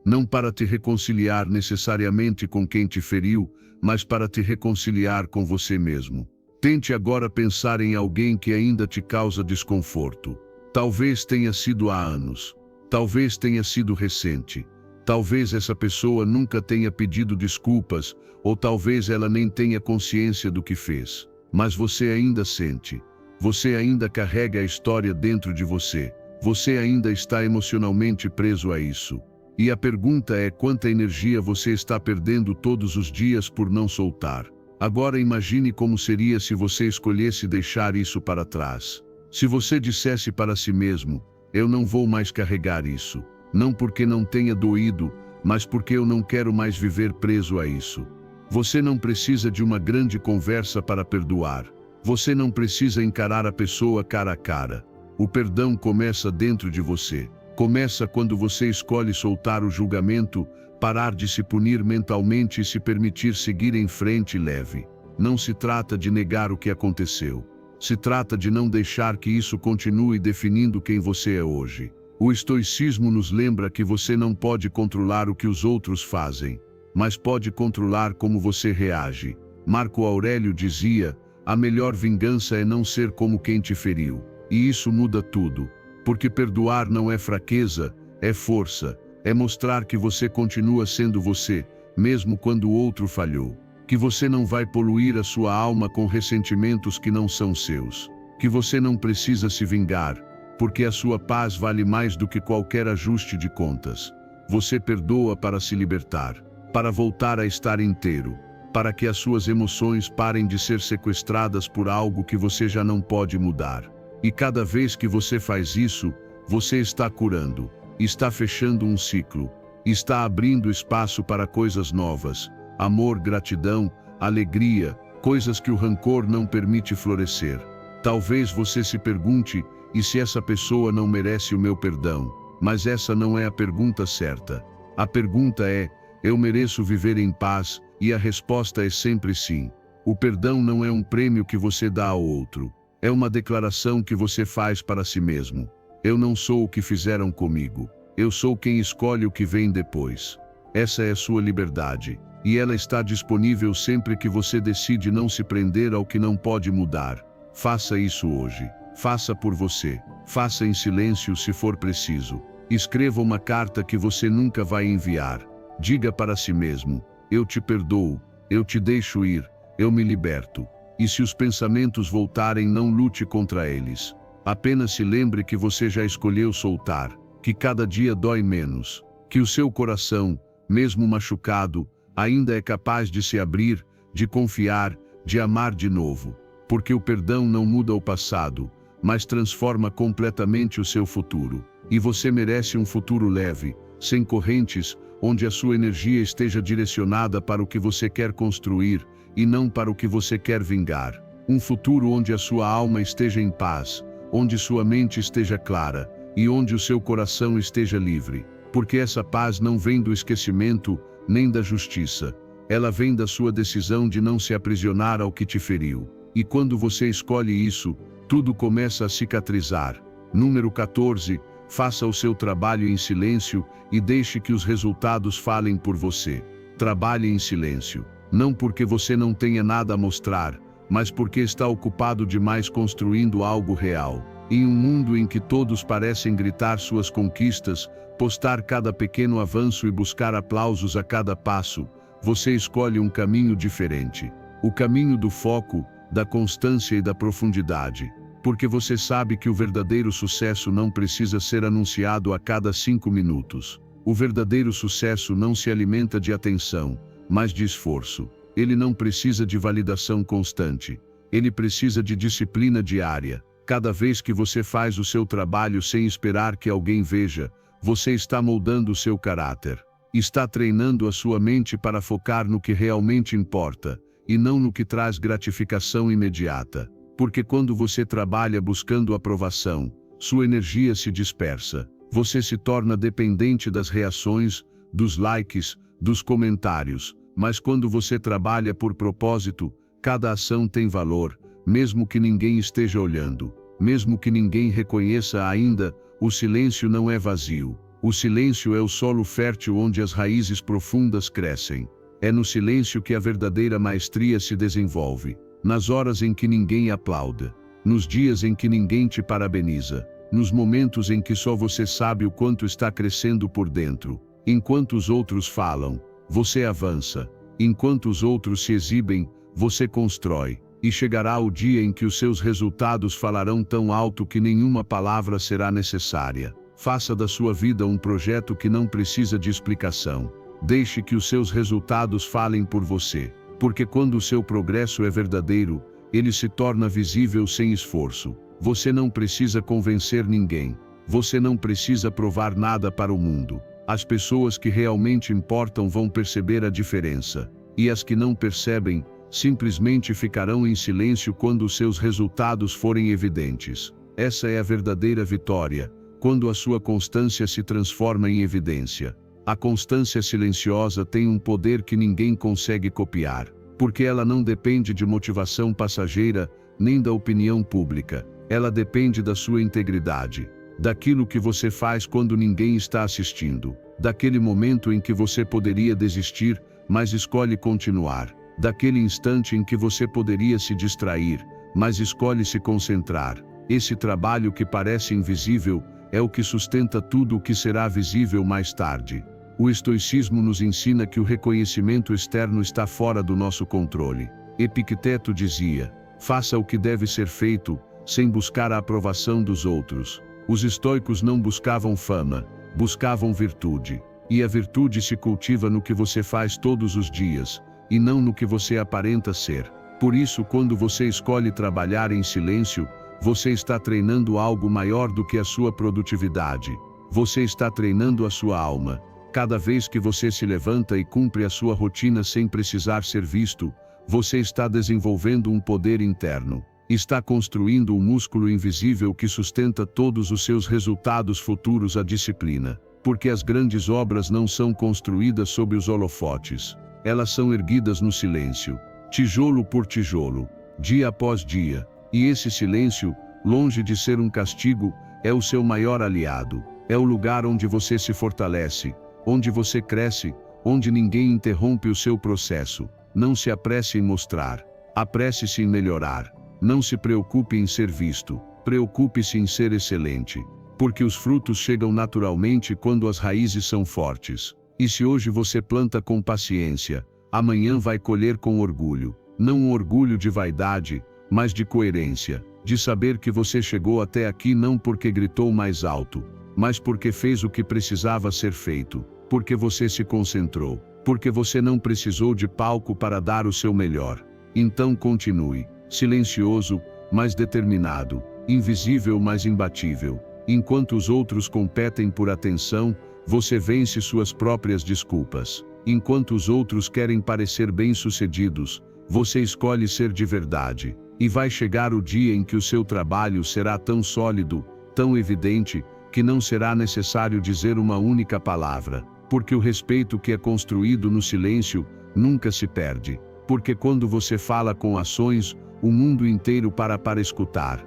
Speaker 1: Não para te reconciliar necessariamente com quem te feriu, mas para te reconciliar com você mesmo. Tente agora pensar em alguém que ainda te causa desconforto. Talvez tenha sido há anos. Talvez tenha sido recente. Talvez essa pessoa nunca tenha pedido desculpas, ou talvez ela nem tenha consciência do que fez. Mas você ainda sente. Você ainda carrega a história dentro de você. Você ainda está emocionalmente preso a isso. E a pergunta é quanta energia você está perdendo todos os dias por não soltar. Agora imagine como seria se você escolhesse deixar isso para trás. Se você dissesse para si mesmo, eu não vou mais carregar isso. Não porque não tenha doído, mas porque eu não quero mais viver preso a isso. Você não precisa de uma grande conversa para perdoar. Você não precisa encarar a pessoa cara a cara. O perdão começa dentro de você. Começa quando você escolhe soltar o julgamento, parar de se punir mentalmente e se permitir seguir em frente leve. Não se trata de negar o que aconteceu. Se trata de não deixar que isso continue definindo quem você é hoje. O estoicismo nos lembra que você não pode controlar o que os outros fazem, mas pode controlar como você reage. Marco Aurélio dizia, a melhor vingança é não ser como quem te feriu. E isso muda tudo. Porque perdoar não é fraqueza, é força. É mostrar que você continua sendo você, mesmo quando o outro falhou. Que você não vai poluir a sua alma com ressentimentos que não são seus. Que você não precisa se vingar, porque a sua paz vale mais do que qualquer ajuste de contas. Você perdoa para se libertar, para voltar a estar inteiro, para que as suas emoções parem de ser sequestradas por algo que você já não pode mudar. E cada vez que você faz isso, você está curando, está fechando um ciclo, está abrindo espaço para coisas novas, amor, gratidão, alegria, coisas que o rancor não permite florescer. Talvez você se pergunte, e se essa pessoa não merece o meu perdão? Mas essa não é a pergunta certa. A pergunta é, eu mereço viver em paz? E a resposta é sempre sim. O perdão não é um prêmio que você dá ao outro. É uma declaração que você faz para si mesmo. Eu não sou o que fizeram comigo. Eu sou quem escolhe o que vem depois. Essa é a sua liberdade. E ela está disponível sempre que você decide não se prender ao que não pode mudar. Faça isso hoje. Faça por você. Faça em silêncio se for preciso. Escreva uma carta que você nunca vai enviar. Diga para si mesmo, eu te perdoo, eu te deixo ir, eu me liberto. E se os pensamentos voltarem, não lute contra eles. Apenas se lembre que você já escolheu soltar, que cada dia dói menos, que o seu coração, mesmo machucado, ainda é capaz de se abrir, de confiar, de amar de novo. Porque o perdão não muda o passado, mas transforma completamente o seu futuro. E você merece um futuro leve, sem correntes, onde a sua energia esteja direcionada para o que você quer construir, e não para o que você quer vingar. Um futuro onde a sua alma esteja em paz, onde sua mente esteja clara, e onde o seu coração esteja livre. Porque essa paz não vem do esquecimento, nem da justiça. Ela vem da sua decisão de não se aprisionar ao que te feriu. E quando você escolhe isso, tudo começa a cicatrizar. Número 14. Faça o seu trabalho em silêncio e deixe que os resultados falem por você. Trabalhe em silêncio. Não porque você não tenha nada a mostrar, mas porque está ocupado demais construindo algo real. Em um mundo em que todos parecem gritar suas conquistas, postar cada pequeno avanço e buscar aplausos a cada passo, você escolhe um caminho diferente. O caminho do foco, da constância e da profundidade. Porque você sabe que o verdadeiro sucesso não precisa ser anunciado a cada 5 minutos. O verdadeiro sucesso não se alimenta de atenção, mas de esforço. Ele não precisa de validação constante. Ele precisa de disciplina diária. Cada vez que você faz o seu trabalho sem esperar que alguém veja, você está moldando o seu caráter. Está treinando a sua mente para focar no que realmente importa, e não no que traz gratificação imediata. Porque quando você trabalha buscando aprovação, sua energia se dispersa. Você se torna dependente das reações, dos likes, dos comentários. Mas quando você trabalha por propósito, cada ação tem valor, mesmo que ninguém esteja olhando. Mesmo que ninguém reconheça ainda, o silêncio não é vazio. O silêncio é o solo fértil onde as raízes profundas crescem. É no silêncio que a verdadeira maestria se desenvolve. Nas horas em que ninguém aplaude, nos dias em que ninguém te parabeniza, nos momentos em que só você sabe o quanto está crescendo por dentro. Enquanto os outros falam, você avança. Enquanto os outros se exibem, você constrói. E chegará o dia em que os seus resultados falarão tão alto que nenhuma palavra será necessária. Faça da sua vida um projeto que não precisa de explicação. Deixe que os seus resultados falem por você. Porque quando o seu progresso é verdadeiro, ele se torna visível sem esforço. Você não precisa convencer ninguém. Você não precisa provar nada para o mundo. As pessoas que realmente importam vão perceber a diferença. E as que não percebem, simplesmente ficarão em silêncio quando os seus resultados forem evidentes. Essa é a verdadeira vitória, quando a sua constância se transforma em evidência. A constância silenciosa tem um poder que ninguém consegue copiar, porque ela não depende de motivação passageira, nem da opinião pública. Ela depende da sua integridade, daquilo que você faz quando ninguém está assistindo, daquele momento em que você poderia desistir, mas escolhe continuar, daquele instante em que você poderia se distrair, mas escolhe se concentrar. Esse trabalho que parece invisível é o que sustenta tudo o que será visível mais tarde. O estoicismo nos ensina que o reconhecimento externo está fora do nosso controle. Epicteto dizia: faça o que deve ser feito, sem buscar a aprovação dos outros. Os estoicos não buscavam fama, buscavam virtude. E a virtude se cultiva no que você faz todos os dias, e não no que você aparenta ser. Por isso, quando você escolhe trabalhar em silêncio, você está treinando algo maior do que a sua produtividade. Você está treinando a sua alma. Cada vez que você se levanta e cumpre a sua rotina sem precisar ser visto, você está desenvolvendo um poder interno. Está construindo um músculo invisível que sustenta todos os seus resultados futuros, a disciplina. Porque as grandes obras não são construídas sob os holofotes. Elas são erguidas no silêncio, tijolo por tijolo, dia após dia. E esse silêncio, longe de ser um castigo, é o seu maior aliado. É o lugar onde você se fortalece, onde você cresce, onde ninguém interrompe o seu processo. Não se apresse em mostrar, apresse-se em melhorar. Não se preocupe em ser visto, preocupe-se em ser excelente. Porque os frutos chegam naturalmente quando as raízes são fortes. E se hoje você planta com paciência, amanhã vai colher com orgulho. Não um orgulho de vaidade, mas de coerência. De saber que você chegou até aqui não porque gritou mais alto, mas porque fez o que precisava ser feito. Porque você se concentrou. Porque você não precisou de palco para dar o seu melhor. Então continue. Silencioso, mas determinado, invisível, mas imbatível. Enquanto os outros competem por atenção, você vence suas próprias desculpas. Enquanto os outros querem parecer bem-sucedidos, você escolhe ser de verdade. E vai chegar o dia em que o seu trabalho será tão sólido, tão evidente, que não será necessário dizer uma única palavra. Porque o respeito que é construído no silêncio nunca se perde. Porque quando você fala com ações, o mundo inteiro para escutar.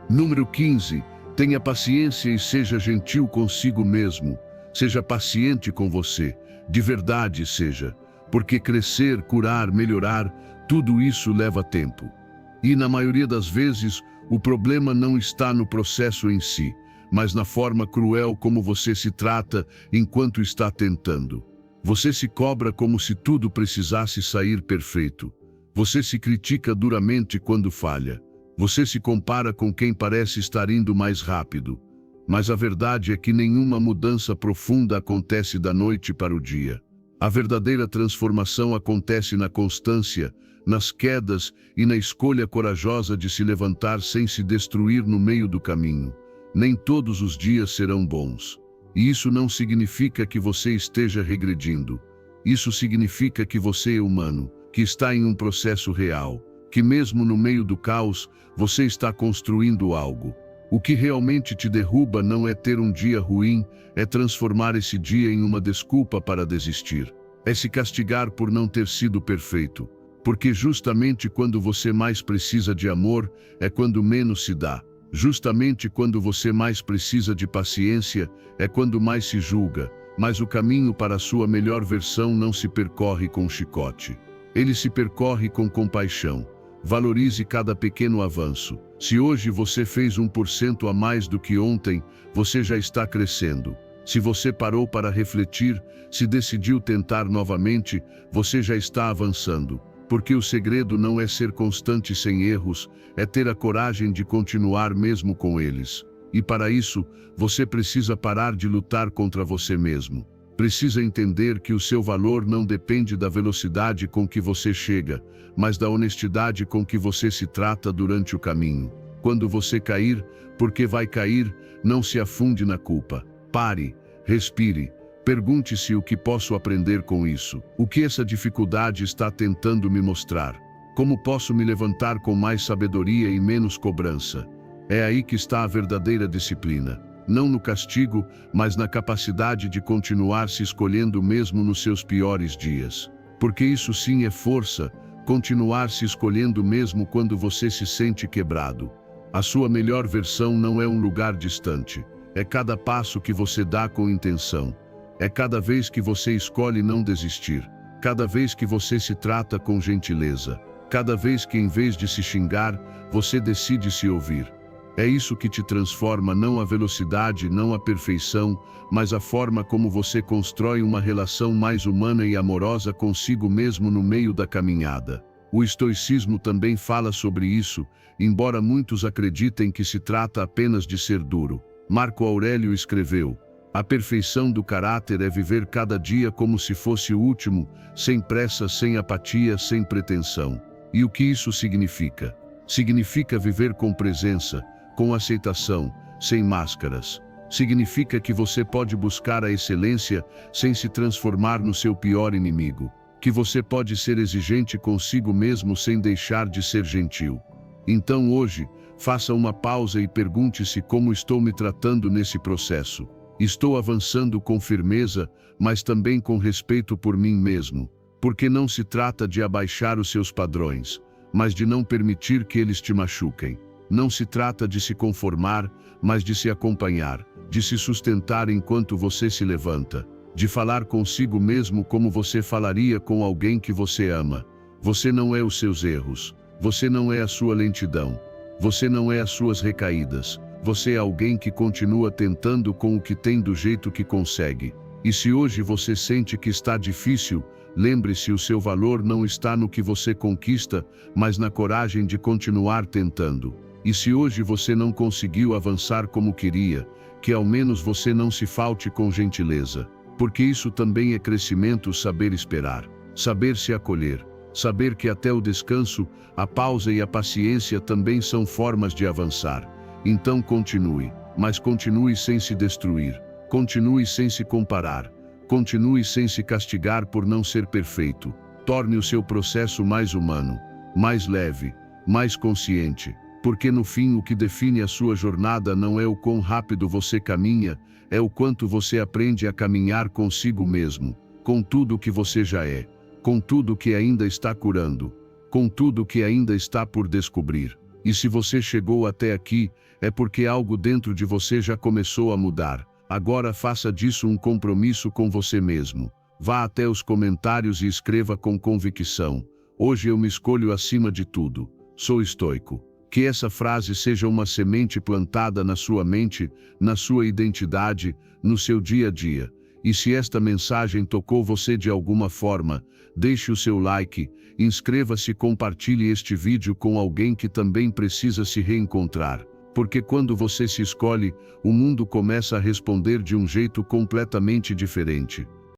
Speaker 1: Número 15. Tenha paciência e seja gentil consigo mesmo. Seja paciente com você. De verdade seja. Porque crescer, curar, melhorar, tudo isso leva tempo. E na maioria das vezes, o problema não está no processo em si, mas na forma cruel como você se trata enquanto está tentando. Você se cobra como se tudo precisasse sair perfeito. Você se critica duramente quando falha. Você se compara com quem parece estar indo mais rápido. Mas a verdade é que nenhuma mudança profunda acontece da noite para o dia. A verdadeira transformação acontece na constância, nas quedas e na escolha corajosa de se levantar sem se destruir no meio do caminho. Nem todos os dias serão bons. E isso não significa que você esteja regredindo. Isso significa que você é humano, que está em um processo real, que mesmo no meio do caos, você está construindo algo. O que realmente te derruba não é ter um dia ruim, é transformar esse dia em uma desculpa para desistir. É se castigar por não ter sido perfeito. Porque justamente quando você mais precisa de amor, é quando menos se dá. Justamente quando você mais precisa de paciência, é quando mais se julga. Mas o caminho para a sua melhor versão não se percorre com chicote. Ele se percorre com compaixão. Valorize cada pequeno avanço. Se hoje você fez 1% a mais do que ontem, você já está crescendo. Se você parou para refletir, se decidiu tentar novamente, você já está avançando. Porque o segredo não é ser constante sem erros, é ter a coragem de continuar mesmo com eles. E para isso, você precisa parar de lutar contra você mesmo. Precisa entender que o seu valor não depende da velocidade com que você chega, mas da honestidade com que você se trata durante o caminho. Quando você cair, porque vai cair, não se afunde na culpa. Pare, respire, pergunte-se o que posso aprender com isso. O que essa dificuldade está tentando me mostrar? Como posso me levantar com mais sabedoria e menos cobrança? É aí que está a verdadeira disciplina. Não no castigo, mas na capacidade de continuar se escolhendo mesmo nos seus piores dias. Porque isso sim é força, continuar se escolhendo mesmo quando você se sente quebrado. A sua melhor versão não é um lugar distante. É cada passo que você dá com intenção. É cada vez que você escolhe não desistir. Cada vez que você se trata com gentileza. Cada vez que em vez de se xingar, você decide se ouvir. É isso que te transforma, não a velocidade, não a perfeição, mas a forma como você constrói uma relação mais humana e amorosa consigo mesmo no meio da caminhada. O estoicismo também fala sobre isso, embora muitos acreditem que se trata apenas de ser duro. Marco Aurélio escreveu: A perfeição do caráter é viver cada dia como se fosse o último, sem pressa, sem apatia, sem pretensão. E o que isso significa? Significa viver com presença, com aceitação, sem máscaras. Significa que você pode buscar a excelência sem se transformar no seu pior inimigo. Que você pode ser exigente consigo mesmo sem deixar de ser gentil. Então hoje, faça uma pausa e pergunte-se como estou me tratando nesse processo. Estou avançando com firmeza, mas também com respeito por mim mesmo. Porque não se trata de abaixar os seus padrões, mas de não permitir que eles te machuquem. Não se trata de se conformar, mas de se acompanhar, de se sustentar enquanto você se levanta, de falar consigo mesmo como você falaria com alguém que você ama. Você não é os seus erros, você não é a sua lentidão, você não é as suas recaídas, você é alguém que continua tentando com o que tem do jeito que consegue. E se hoje você sente que está difícil, lembre-se, o seu valor não está no que você conquista, mas na coragem de continuar tentando. E se hoje você não conseguiu avançar como queria, que ao menos você não se falte com gentileza. Porque isso também é crescimento, saber esperar, saber se acolher, saber que até o descanso, a pausa e a paciência também são formas de avançar. Então continue, mas continue sem se destruir, continue sem se comparar, continue sem se castigar por não ser perfeito. Torne o seu processo mais humano, mais leve, mais consciente. Porque no fim o que define a sua jornada não é o quão rápido você caminha, é o quanto você aprende a caminhar consigo mesmo, com tudo o que você já é, com tudo que ainda está curando, com tudo que ainda está por descobrir. E se você chegou até aqui, é porque algo dentro de você já começou a mudar. Agora faça disso um compromisso com você mesmo. Vá até os comentários e escreva com convicção: hoje eu me escolho acima de tudo. Sou estoico. Que essa frase seja uma semente plantada na sua mente, na sua identidade, no seu dia a dia. E se esta mensagem tocou você de alguma forma, deixe o seu like, inscreva-se e compartilhe este vídeo com alguém que também precisa se reencontrar. Porque quando você se escolhe, o mundo começa a responder de um jeito completamente diferente.